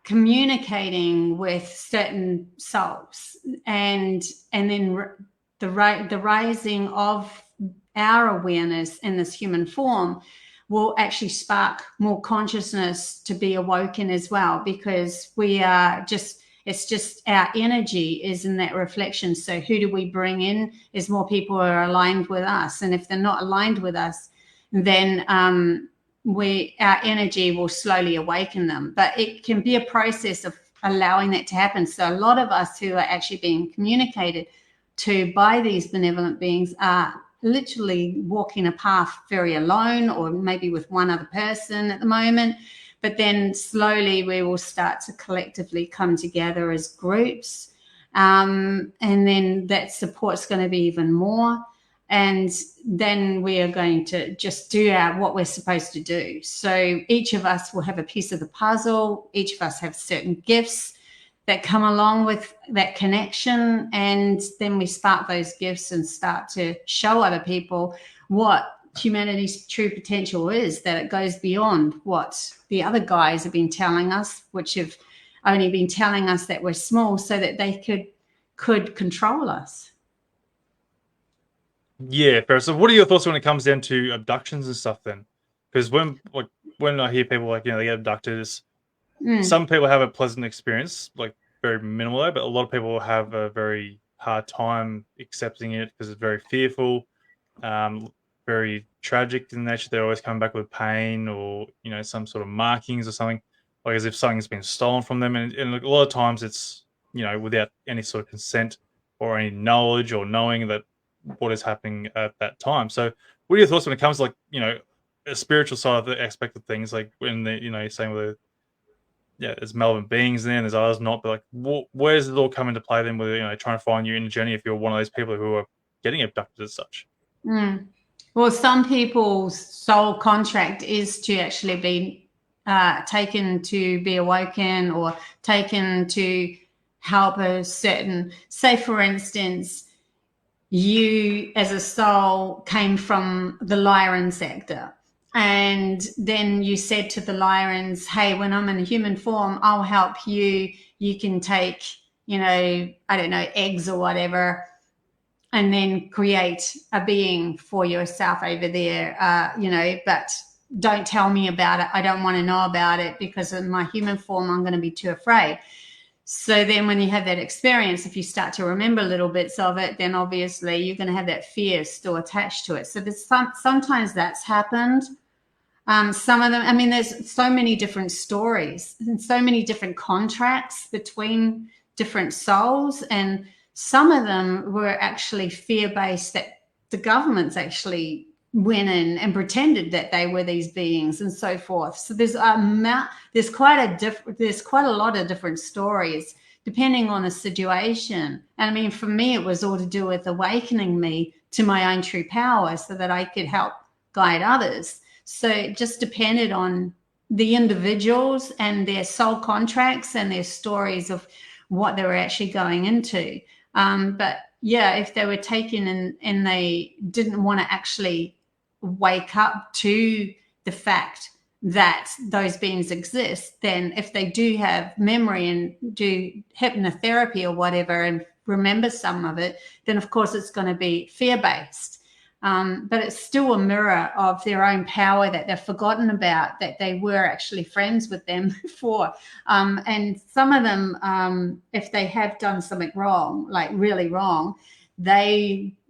Speaker 2: communicating with certain souls, and then the rising of our awareness in this human form will actually spark more consciousness to be awoken as well, because we are just, it's just our energy is in that reflection. So who do we bring in? Is more people are aligned with us, and if they're not aligned with us, then our energy will slowly awaken them. But it can be a process of allowing that to happen. So a lot of us who are actually being communicated to by these benevolent beings are literally walking a path very alone, or maybe with one other person at the moment. But then slowly we will start to collectively come together as groups. And then that support's going to be even more. And then we are going to just do what we're supposed to do. So each of us will have a piece of the puzzle. Each of us have certain gifts that come along with that connection. And then we spark those gifts and start to show other people what humanity's true potential is, that it goes beyond what the other guys have been telling us, which have only been telling us that we're small so that they could control us.
Speaker 1: Yeah, fair. So what are your thoughts when it comes down to abductions and stuff then? Because when I hear people they get abducted, some people have a pleasant experience, like very minimal though, but a lot of people have a very hard time accepting it because it's very fearful, very tragic in nature. They're always coming back with pain or, some sort of markings or something, like as if something's been stolen from them. And a lot of times it's, without any sort of consent or any knowledge or knowing that what is happening at that time. So what are your thoughts when it comes to a spiritual side of the aspect of things, like when you're saying with there's malevolent beings there and there's others not, but where does it all come into play then with trying to find you in the journey if you're one of those people who are getting abducted as such?
Speaker 2: Well, some people's soul contract is to actually be taken to be awoken, or taken to help a certain, say for instance, you as a soul came from the Lyran sector, and then you said to the Lyrans, hey, when I'm in a human form, I'll help you. You can take, I don't know, eggs or whatever, and then create a being for yourself over there, but don't tell me about it. I don't want to know about it, because in my human form, I'm going to be too afraid. So then when you have that experience, if you start to remember little bits of it, then obviously you're going to have that fear still attached to it. So there's sometimes that's happened. Some of them, there's so many different stories and so many different contracts between different souls. And some of them were actually fear-based, that the governments actually went in and pretended that they were these beings and so forth. So there's quite a lot of different stories depending on the situation. And for me, it was all to do with awakening me to my own true power so that I could help guide others. So it just depended on the individuals and their soul contracts and their stories of what they were actually going into. But yeah, if they were taken and they didn't want to actually wake up to the fact that those beings exist, then if they do have memory and do hypnotherapy or whatever and remember some of it, then of course it's going to be fear-based. But it's still a mirror of their own power that they've forgotten about, that they were actually friends with them before. And some of them, if they have done something wrong, like really wrong,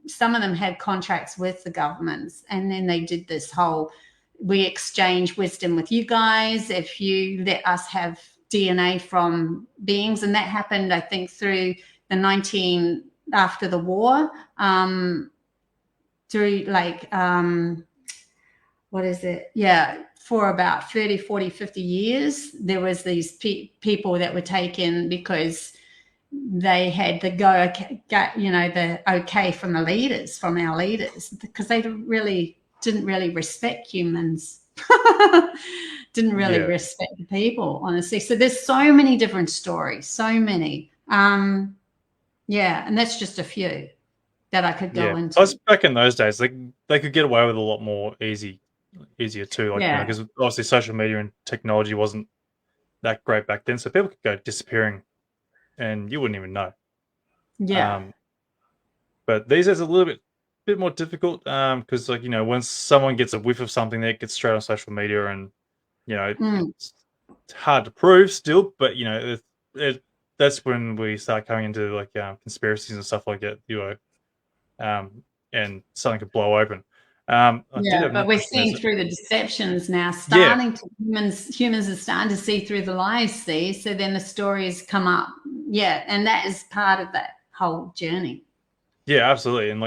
Speaker 2: some of them had contracts with the governments, and then they did this whole, we exchange wisdom with you guys if you let us have DNA from beings. And that happened, I think, through the after the war, through like, what is it? Yeah, for about 30, 40, 50 years, there was these people that were taken because they had the the okay from the leaders, from our leaders, because they didn't really respect humans. Didn't really respect the people, honestly. So there's so many different stories, so many. And that's just a few that I could go into.
Speaker 1: Plus, back in those days, they could get away with a lot more easier too. Like, because obviously social media and technology wasn't that great back then, so people could go disappearing, and you wouldn't even know. But these days, a little bit more difficult. Because when someone gets a whiff of something, that gets straight on social media, and it's hard to prove still. But that's when we start coming into like conspiracies and stuff like that. And something could blow open.
Speaker 2: But we're seeing through the deceptions now, humans are starting to see through the lies, so then the stories come up. And that is part of that whole journey.
Speaker 1: Yeah, absolutely. And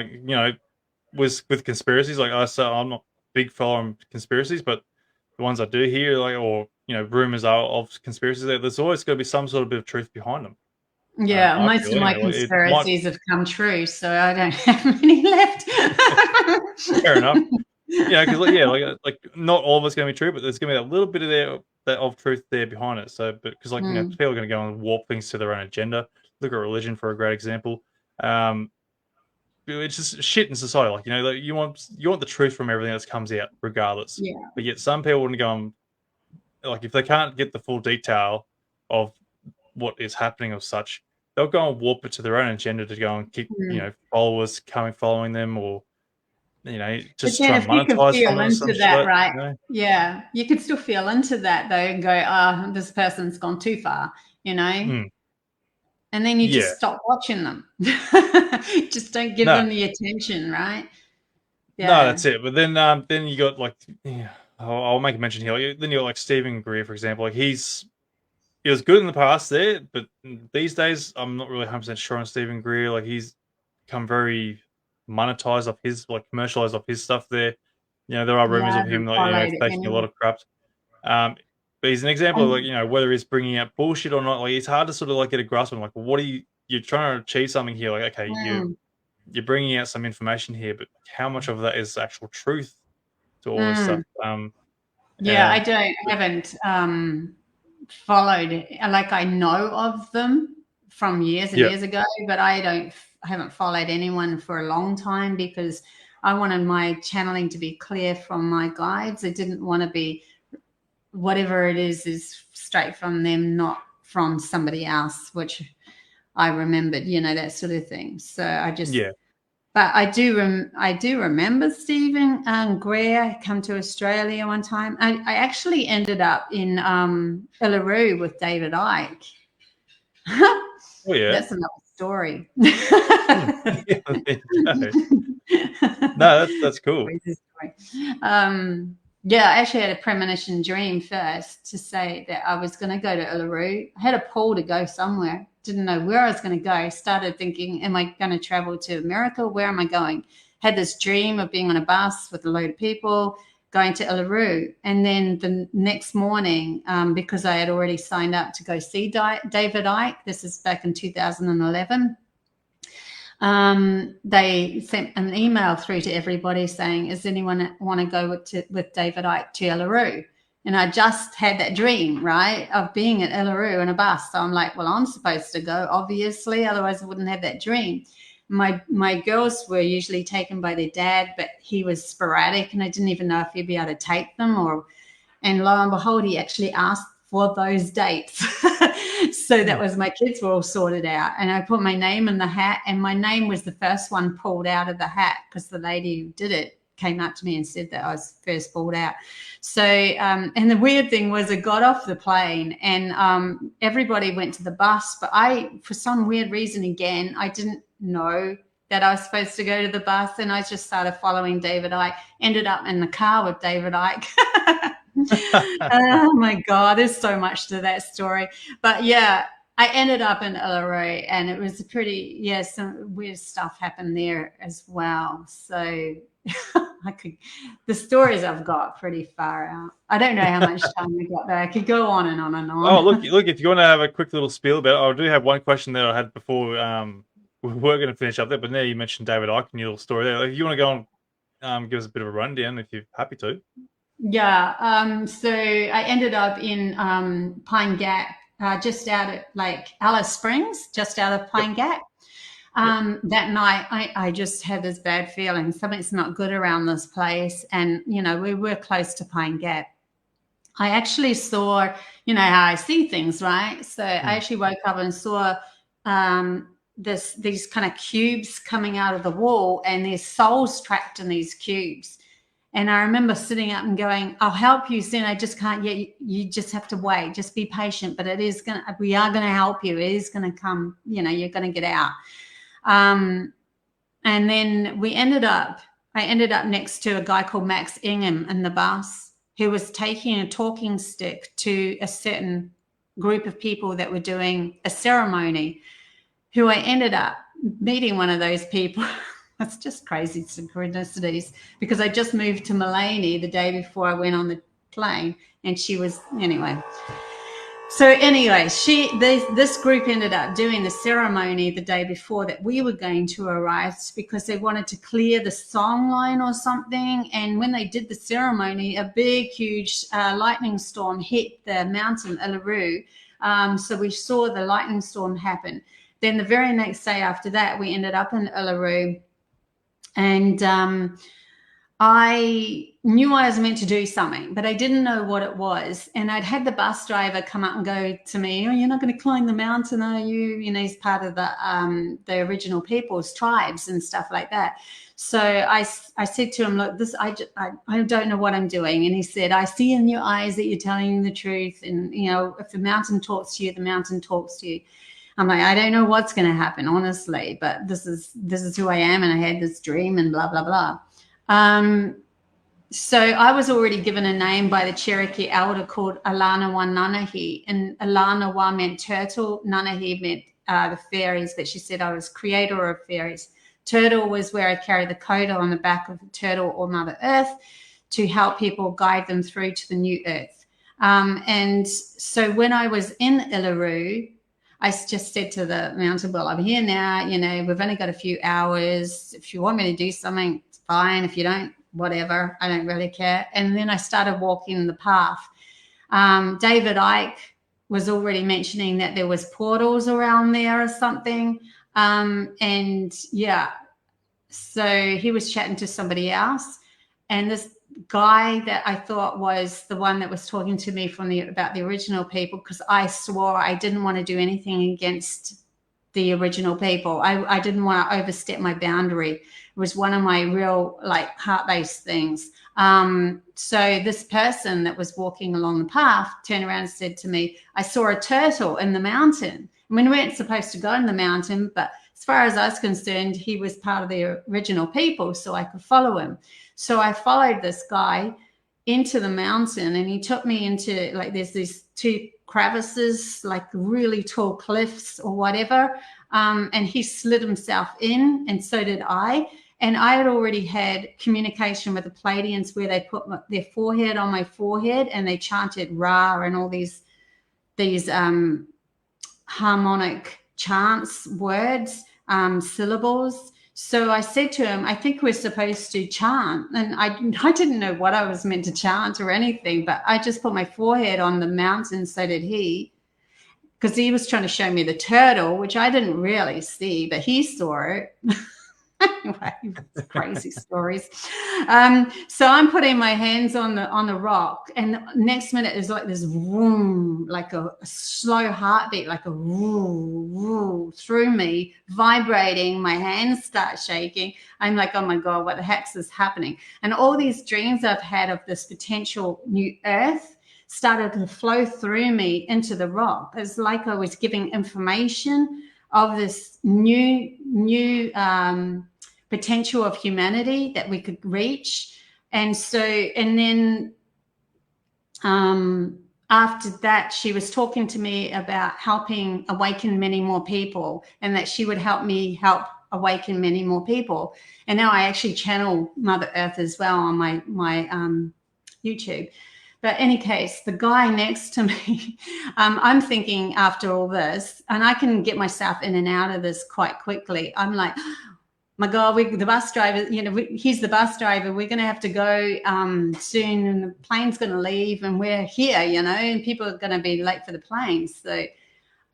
Speaker 1: with conspiracies, like I said, I'm not a big follower on conspiracies, but the ones I do hear, rumors are of conspiracies, there's always going to be some sort of bit of truth behind them.
Speaker 2: Most of my conspiracies have come true, so I don't have many left.
Speaker 1: Fair enough. Because not all of it's going to be true, but there's going to be a little bit of truth there behind it. So, because people are going to go and warp things to their own agenda. Look at religion for a great example. It's just shit in society. You want the truth from everything that comes out, regardless.
Speaker 2: Yeah.
Speaker 1: But yet some people want to go and if they can't get the full detail of what is happening or such, they'll go and warp it to their own agenda to go and keep followers following them, or just try and monetize from it. Into that,
Speaker 2: right? Yeah, you could still feel into that though, and go, this person's gone too far, and then you just stop watching them. Just don't give them the attention, right?
Speaker 1: No, that's it. But then you got I'll make a mention here. Then you got Stephen Greer, for example. He was good in the past there, but these days I'm not really 100% sure on Stephen Greer. He's become very monetized off his, commercialized off his stuff there. There are rumors of him faking a lot of crap. But he's an example of whether he's bringing out bullshit or not. It's hard to sort of get a grasp on what are you're trying to achieve something here. Okay, you're bringing out some information here, but how much of that is actual truth to all this stuff?
Speaker 2: I haven't followed. I know of them from years and years ago, but I haven't followed anyone for a long time, because I wanted my channeling to be clear from my guides. I didn't want to be whatever it is straight from them, not from somebody else, which I remembered, that sort of thing. So I just But I do remember Stephen Greer come to Australia one time. I actually ended up in Uluru with David Icke.
Speaker 1: Oh yeah,
Speaker 2: that's another story.
Speaker 1: No, that's cool.
Speaker 2: I actually had a premonition dream first to say that I was going to go to Uluru. I had a pull to go somewhere. Didn't know where I was going to go. Started thinking, am I going to travel to America? Where am I going? Had this dream of being on a bus with a load of people going to Uluru. And then the next morning, because I had already signed up to go see David Icke, this is back in 2011, they sent an email through to everybody saying, does anyone want to go with David Icke to Uluru? And I just had that dream, right, of being at Uluru in a bus. So I'm like, well, I'm supposed to go, obviously, otherwise I wouldn't have that dream. My girls were usually taken by their dad, but he was sporadic, and I didn't even know if he'd be able to take them, or And lo and behold, he actually asked for those dates. So that was, my kids were all sorted out. And I put my name in the hat, and my name was the first one pulled out of the hat because the lady who did it came up to me and said that I was first pulled out. So, and the weird thing was, I got off the plane and everybody went to the bus, but for some weird reason, again, I didn't know that I was supposed to go to the bus, and I just started following David Icke. Ended up in the car with David Icke. Oh my God, there's so much to that story. But yeah, I ended up in Uluru, and it was some weird stuff happened there as well. So the stories I've got pretty far out. I don't know how much time we got there. I could go on and on and on.
Speaker 1: Oh, look, if you want to have a quick little spiel about it, I do have one question that I had before we were going to finish up there, but now you mentioned David Icke and your little story there. Like, if you want to go on, give us a bit of a rundown if you're happy to.
Speaker 2: Yeah. So I ended up in Pine Gap, just out at Alice Springs, just out of Pine Gap. That night, I just had this bad feeling. Something's not good around this place. And, we were close to Pine Gap. I actually saw, how I see things, right? So I actually woke up and saw these kind of cubes coming out of the wall, and there's souls trapped in these cubes. And I remember sitting up and going, I'll help you soon. I just can't yet. You just have to wait. Just be patient. But we are going to help you. It is going to come, you're going to get out. And then I ended up next to a guy called Max Ingham in the bus, who was taking a talking stick to a certain group of people that were doing a ceremony, who I ended up meeting one of those people. That's just crazy synchronicities, because I just moved to Mullaney the day before I went on the plane, and she was, anyway. So anyway, this group ended up doing the ceremony the day before that we were going to arrive, because they wanted to clear the song line or something. And when they did the ceremony, a big, huge lightning storm hit the mountain Uluru. So we saw the lightning storm happen. Then the very next day after that, we ended up in Uluru, and I knew I was meant to do something, but I didn't know what it was. And I'd had the bus driver come up and go to me, "Oh, you're not going to climb the mountain, are you?" He's part of the original people's tribes and stuff like that. So I said to him, "Look, I don't know what I'm doing." And he said, "I see in your eyes that you're telling the truth. And, if the mountain talks to you, the mountain talks to you." I'm like, I don't know what's going to happen, honestly, but this is who I am. And I had this dream and blah, blah, blah. So I was already given a name by the Cherokee elder called Alanawa Nanahi. And Alanawa meant turtle. Nanahi meant the fairies, but she said I was creator of fairies. Turtle was where I carry the coda on the back of the turtle or Mother Earth to help people, guide them through to the new earth. And so when I was in Uluru, I just said to the mountain, "Well, I'm here now. We've only got a few hours. If you want me to do something, it's fine. If you don't, whatever. I don't really care." And then I started walking the path. David Icke was already mentioning that there was portals around there or something. And yeah, so he was chatting to somebody else. And this guy that I thought was the one that was talking to me about the original people, because I swore I didn't want to do anything against the original people. I didn't want to overstep my boundary. It was one of my real heart-based things. So this person that was walking along the path turned around and said to me, "I saw a turtle in the mountain." I mean, we weren't supposed to go in the mountain, but as far as I was concerned, he was part of the original people, so I could follow him. So I followed this guy into the mountain, and he took me into there's these two crevices, really tall cliffs or whatever. And he slid himself in, and so did I. And I had already had communication with the Pleiadians where they put their forehead on my forehead, and they chanted Ra and all these harmonic chants, words, syllables. So I said to him, "I think we're supposed to chant." And I didn't know what I was meant to chant or anything, but I just put my forehead on the mountain, so did he, because he was trying to show me the turtle, which I didn't really see, but he saw it. Anyway, crazy stories. So I'm putting my hands on the rock, and the next minute is like this vroom, like a slow heartbeat, like a woo woo through me, vibrating. My hands start shaking. I'm like, oh my God, what the heck is happening? And all these dreams I've had of this potential new earth started to flow through me into the rock. It's like I was giving information of this new potential of humanity that we could reach. And so, and then after that, she was talking to me about helping awaken many more people, and that she would help me help awaken many more people. And now I actually channel Mother Earth as well on my YouTube. But any case, the guy next to me, I'm thinking after all this, and I can get myself in and out of this quite quickly. I'm like, my God, the bus driver, he's the bus driver. We're going to have to go soon, and the plane's going to leave, and we're here, and people are going to be late for the plane. So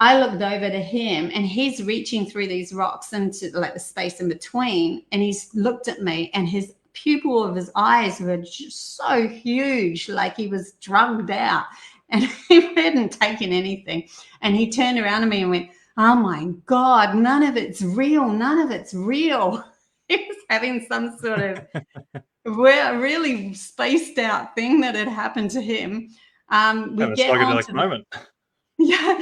Speaker 2: I looked over to him, and he's reaching through these rocks into like the space in between, and he's looked at me, and his pupil of his eyes were just so huge, like he was drugged out, and he hadn't taken anything. And he turned around to me and went, oh my God, none of it's real. None of it's real. He was having some sort of really spaced out thing that had happened to him. We get on to the moment. Yeah.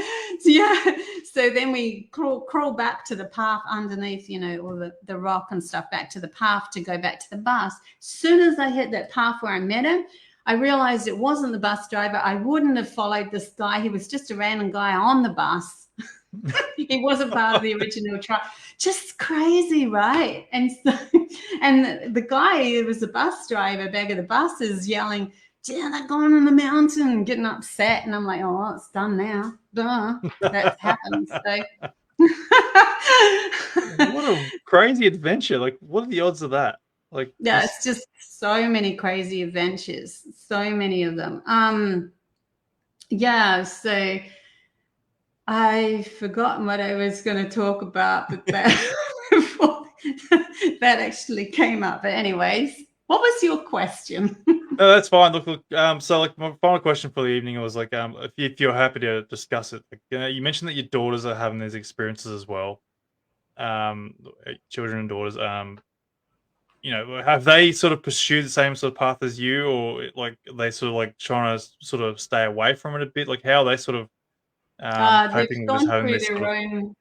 Speaker 2: So then we crawl back to the path underneath, all the rock and stuff, back to the path to go back to the bus. As soon as I hit that path where I met him, I realized it wasn't the bus driver. I wouldn't have followed this guy. He was just a random guy on the bus. He wasn't part of the original trial. Just crazy, right? And so, and the guy who was the bus driver back at the bus is yelling, yeah, they're going on the mountain, getting upset. And I'm like, oh, well, it's done now. Duh. That's happened. So.
Speaker 1: What a crazy adventure. Like, what are the odds of that? Like,
Speaker 2: yeah, it's just so many crazy adventures. So many of them. Yeah, so I've forgotten what I was going to talk about, but that, that actually came up. But anyways, what was your question?
Speaker 1: No, that's fine. Look. So, like, my final question for the evening was like, if you're happy to discuss it, like, you mentioned that your daughters are having these experiences as well. Children and daughters. Have they sort of pursued the same sort of path as you, or like they sort of like trying to sort of stay away from it a bit? Like, how are they sort of
Speaker 2: they've gone through their own.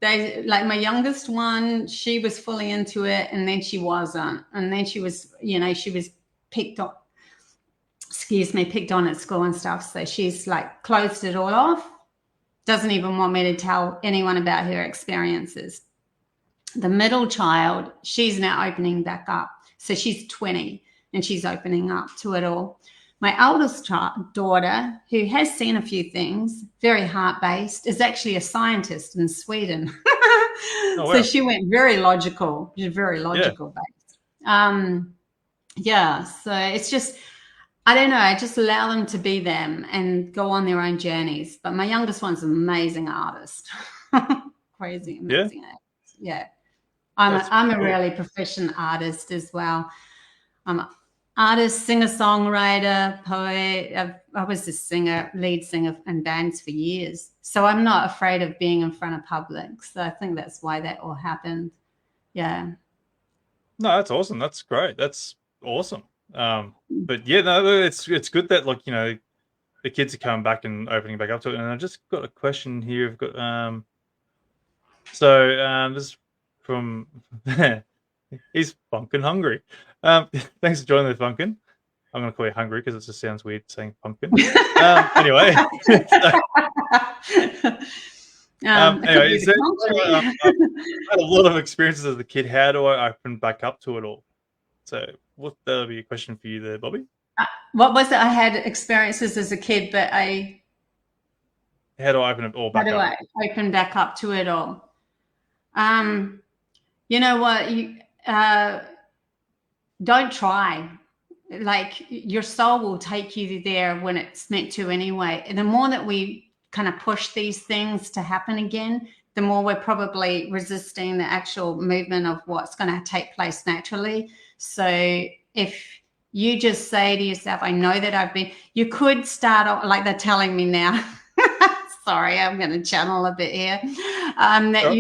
Speaker 2: They, like my youngest one, she was fully into it, and then she wasn't, and then she was, she was picked on. Picked on at school and stuff. So she's like closed it all off. Doesn't even want me to tell anyone about her experiences. The middle child, she's now opening back up. So she's 20 and she's opening up to it all. My eldest daughter, who has seen a few things, very heart-based, is actually a scientist in Sweden. Oh, wow. So she went very logical. She's very logical based. Yeah, so it's just, I don't know. I just allow them to be them and go on their own journeys. But my youngest one's an amazing artist. Crazy, amazing artist. Yeah. I'm a really proficient artist as well. I'm an artist, singer-songwriter, poet. I was a lead singer in bands for years. So I'm not afraid of being in front of public. So I think that's why that all happened. Yeah.
Speaker 1: No, that's awesome. That's great. That's awesome. But yeah, no, it's good that, like, the kids are coming back and opening back up to it. And I just got a question here. I've got this is from he's Funkin' Hungry. Thanks for joining the Funkin'. I'm gonna call you Hungry because it just sounds weird saying pumpkin. Anyway. Anyway, I've had a lot of experiences as a kid. How do I open back up to it all? So that'll be a question for you there, Bobbie.
Speaker 2: What was it? I had experiences as a kid, but
Speaker 1: how do I open it all back up? How do
Speaker 2: I open back up to it all? You know what? Don't try. Like, your soul will take you there when it's meant to anyway. And the more that we kind of push these things to happen again, the more we're probably resisting the actual movement of what's going to take place naturally. So if you just say to yourself, I know that you could start off like they're telling me now. Sorry, I'm going to channel a bit here. That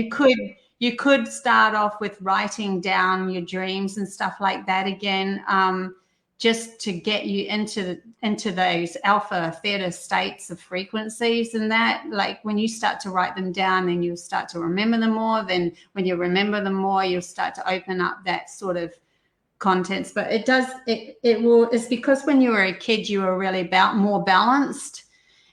Speaker 2: you could start off with writing down your dreams and stuff like that again, just to get you into those alpha theta states of frequencies. And that, like, when you start to write them down, then you'll start to remember them more. Then when you remember them more, you'll start to open up that sort of contents. But it's because when you were a kid, you were really more balanced.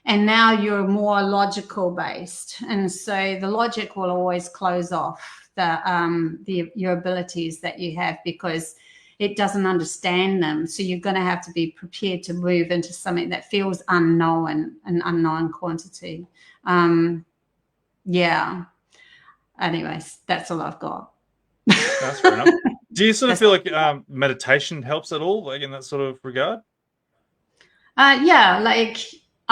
Speaker 2: And now you're more logical based, and so the logic will always close off your abilities that you have because it doesn't understand them. So you're going to have to be prepared to move into something that feels unknown, an unknown quantity. Yeah. Anyways, that's all I've got.
Speaker 1: That's fair enough. Do you sort of feel like meditation helps at all, like in that sort of regard?
Speaker 2: Yeah, like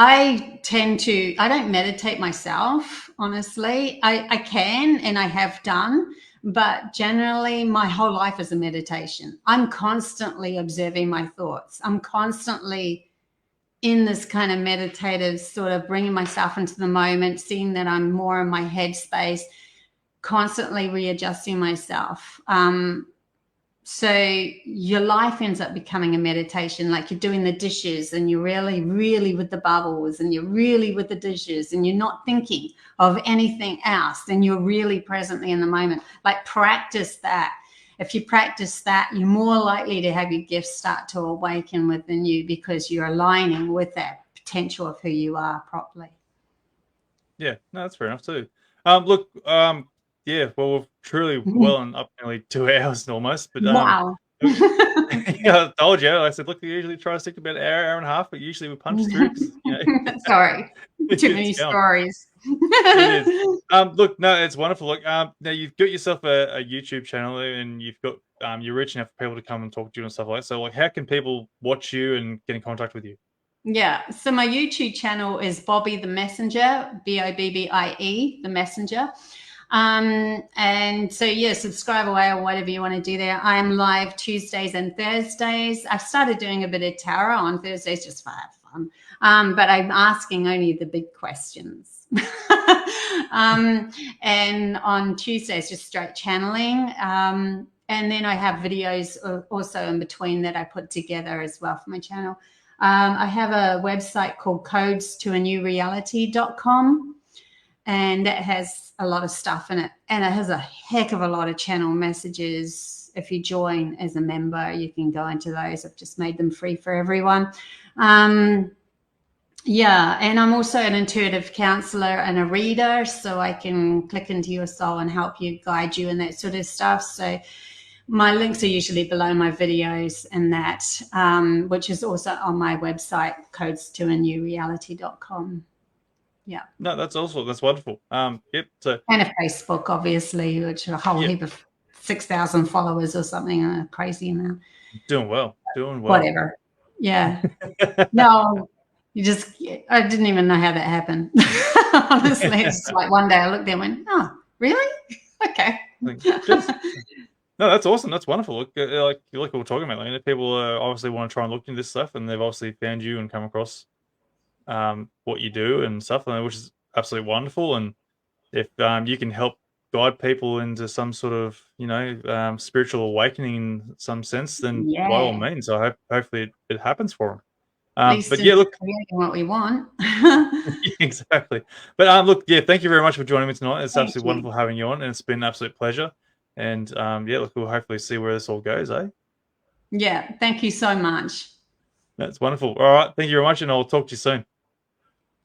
Speaker 2: I don't meditate myself, honestly. I can, and I have done, but generally my whole life is a meditation. I'm constantly observing my thoughts. I'm constantly in this kind of meditative sort of bringing myself into the moment, seeing that I'm more in my headspace, constantly readjusting myself. So your life ends up becoming a meditation, like you're doing the dishes and you're really, really with the bubbles and you're really with the dishes and you're not thinking of anything else and you're really presently in the moment. Like practice that. If you practice that, you're more likely to have your gifts start to awaken within you because you're aligning with that potential of who you are properly.
Speaker 1: Yeah, no, that's fair enough too. Look, yeah, well, we're truly well and up nearly 2 hours almost, but
Speaker 2: Wow.
Speaker 1: yeah, I told you. I said, look, we usually try to stick about an hour and a half, but usually we punch through. 'Cause,
Speaker 2: Sorry, too many
Speaker 1: it's going.
Speaker 2: stories.
Speaker 1: It is. Look, no, it's wonderful. Look, now you've got yourself a YouTube channel and you've got you're reaching out for people to come and talk to you and stuff like that. So, like, how can people watch you and get in contact with you?
Speaker 2: Yeah, so my YouTube channel is Bobbie the Messenger, Bobbie the Messenger. And so yeah, subscribe away or whatever you want to do there. I am live Tuesdays and Thursdays. I've started doing a bit of tarot on Thursdays just for fun, but I'm asking only the big questions. And on Tuesdays, just straight channeling. And then I have videos also in between that I put together as well for my channel. I have a website called codestoanew.reality.com, and that has a lot of stuff in it. And it has a heck of a lot of channel messages. If you join as a member, you can go into those. I've just made them free for everyone. Yeah, and I'm also an intuitive counselor and a reader, so I can click into your soul and help you, guide you, and that sort of stuff. So my links are usually below my videos and that, which is also on my website, codestoanewreality.com. Yeah.
Speaker 1: No, that's also that's wonderful. Yep. So
Speaker 2: and a Facebook, obviously, which are a whole heap of 6,000 followers or something, a crazy amount.
Speaker 1: Doing well.
Speaker 2: Whatever. Yeah. No, I didn't even know how that happened. Honestly, it's like one day I looked there and went, oh, really? Okay.
Speaker 1: No, that's awesome. That's wonderful. Look, like what we're talking about. Like, people obviously want to try and look into this stuff, and they've obviously found you and come across what you do and stuff, which is absolutely wonderful. And if you can help guide people into some sort of spiritual awakening in some sense, then by all means, I hope hopefully it happens for them. But yeah, look,
Speaker 2: creating what we want.
Speaker 1: Exactly. But look, yeah, thank you very much for joining me tonight. It's absolutely wonderful having you on, and it's been an absolute pleasure. And yeah, look, we'll hopefully see where this all goes, eh?
Speaker 2: Yeah, thank you so much.
Speaker 1: That's wonderful. All right, thank you very much, and I'll talk to you soon.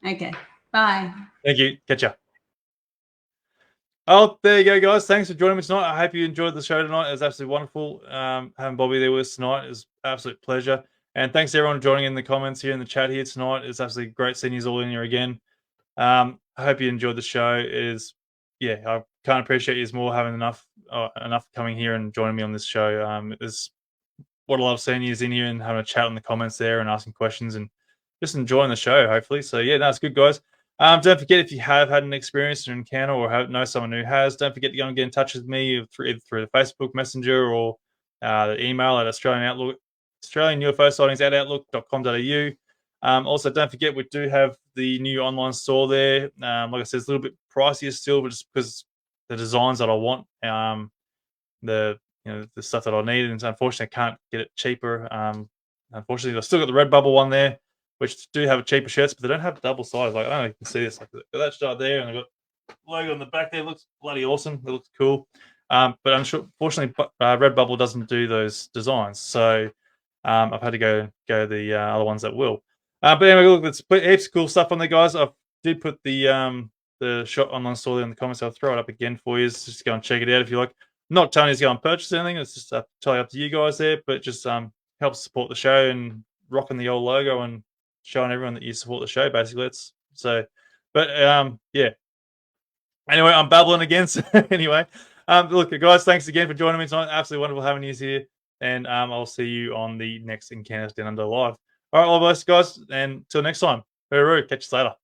Speaker 2: Okay, bye.
Speaker 1: Thank you. Catch ya. Oh, there you go, guys. Thanks for joining me tonight. I hope you enjoyed the show tonight. It was absolutely wonderful having Bobbie there with us tonight. It was an absolute pleasure. And thanks to everyone joining in the comments here in the chat here tonight. It's absolutely great seeing you all in here again. I hope you enjoyed the show. Yeah, I can't appreciate you more having enough coming here and joining me on this show. It's what I love seeing you in here and having a chat in the comments there and asking questions and just enjoying the show, hopefully. So yeah, that's good, guys. Don't forget, if you have had an experience or encounter or know someone who has, don't forget to go and get in touch with me either through the Facebook Messenger or the email at Australian UFO sightings at outlook.com.au. Also, don't forget, we do have the new online store there. Like I said, it's a little bit pricier still, but just because the designs that I want, the stuff that I need, and unfortunately, I can't get it cheaper. Unfortunately, I've still got the Redbubble one there, which do have cheaper shirts, but they don't have double size. Like, I don't know if you can see this. Like, that shot there, and I got logo on the back there. It looks bloody awesome. It looks cool. But unfortunately, Redbubble doesn't do those designs, so I've had to go the other ones that will. But anyway, look, there's heaps of cool stuff on there, guys. I did put the shop online store there in the comments. I'll throw it up again for you. So just go and check it out if you like. I'm not telling you to go and purchase anything. It's just totally up to you guys there, but just helps support the show and rocking the old logo and showing everyone that you support the show. Basically, yeah. Anyway, I'm babbling again. So anyway, look, guys, thanks again for joining me tonight. Absolutely wonderful having you here, and I'll see you on the next Encounters Down Under live. All right, all the best, guys, and until next time, hooroo, catch you later.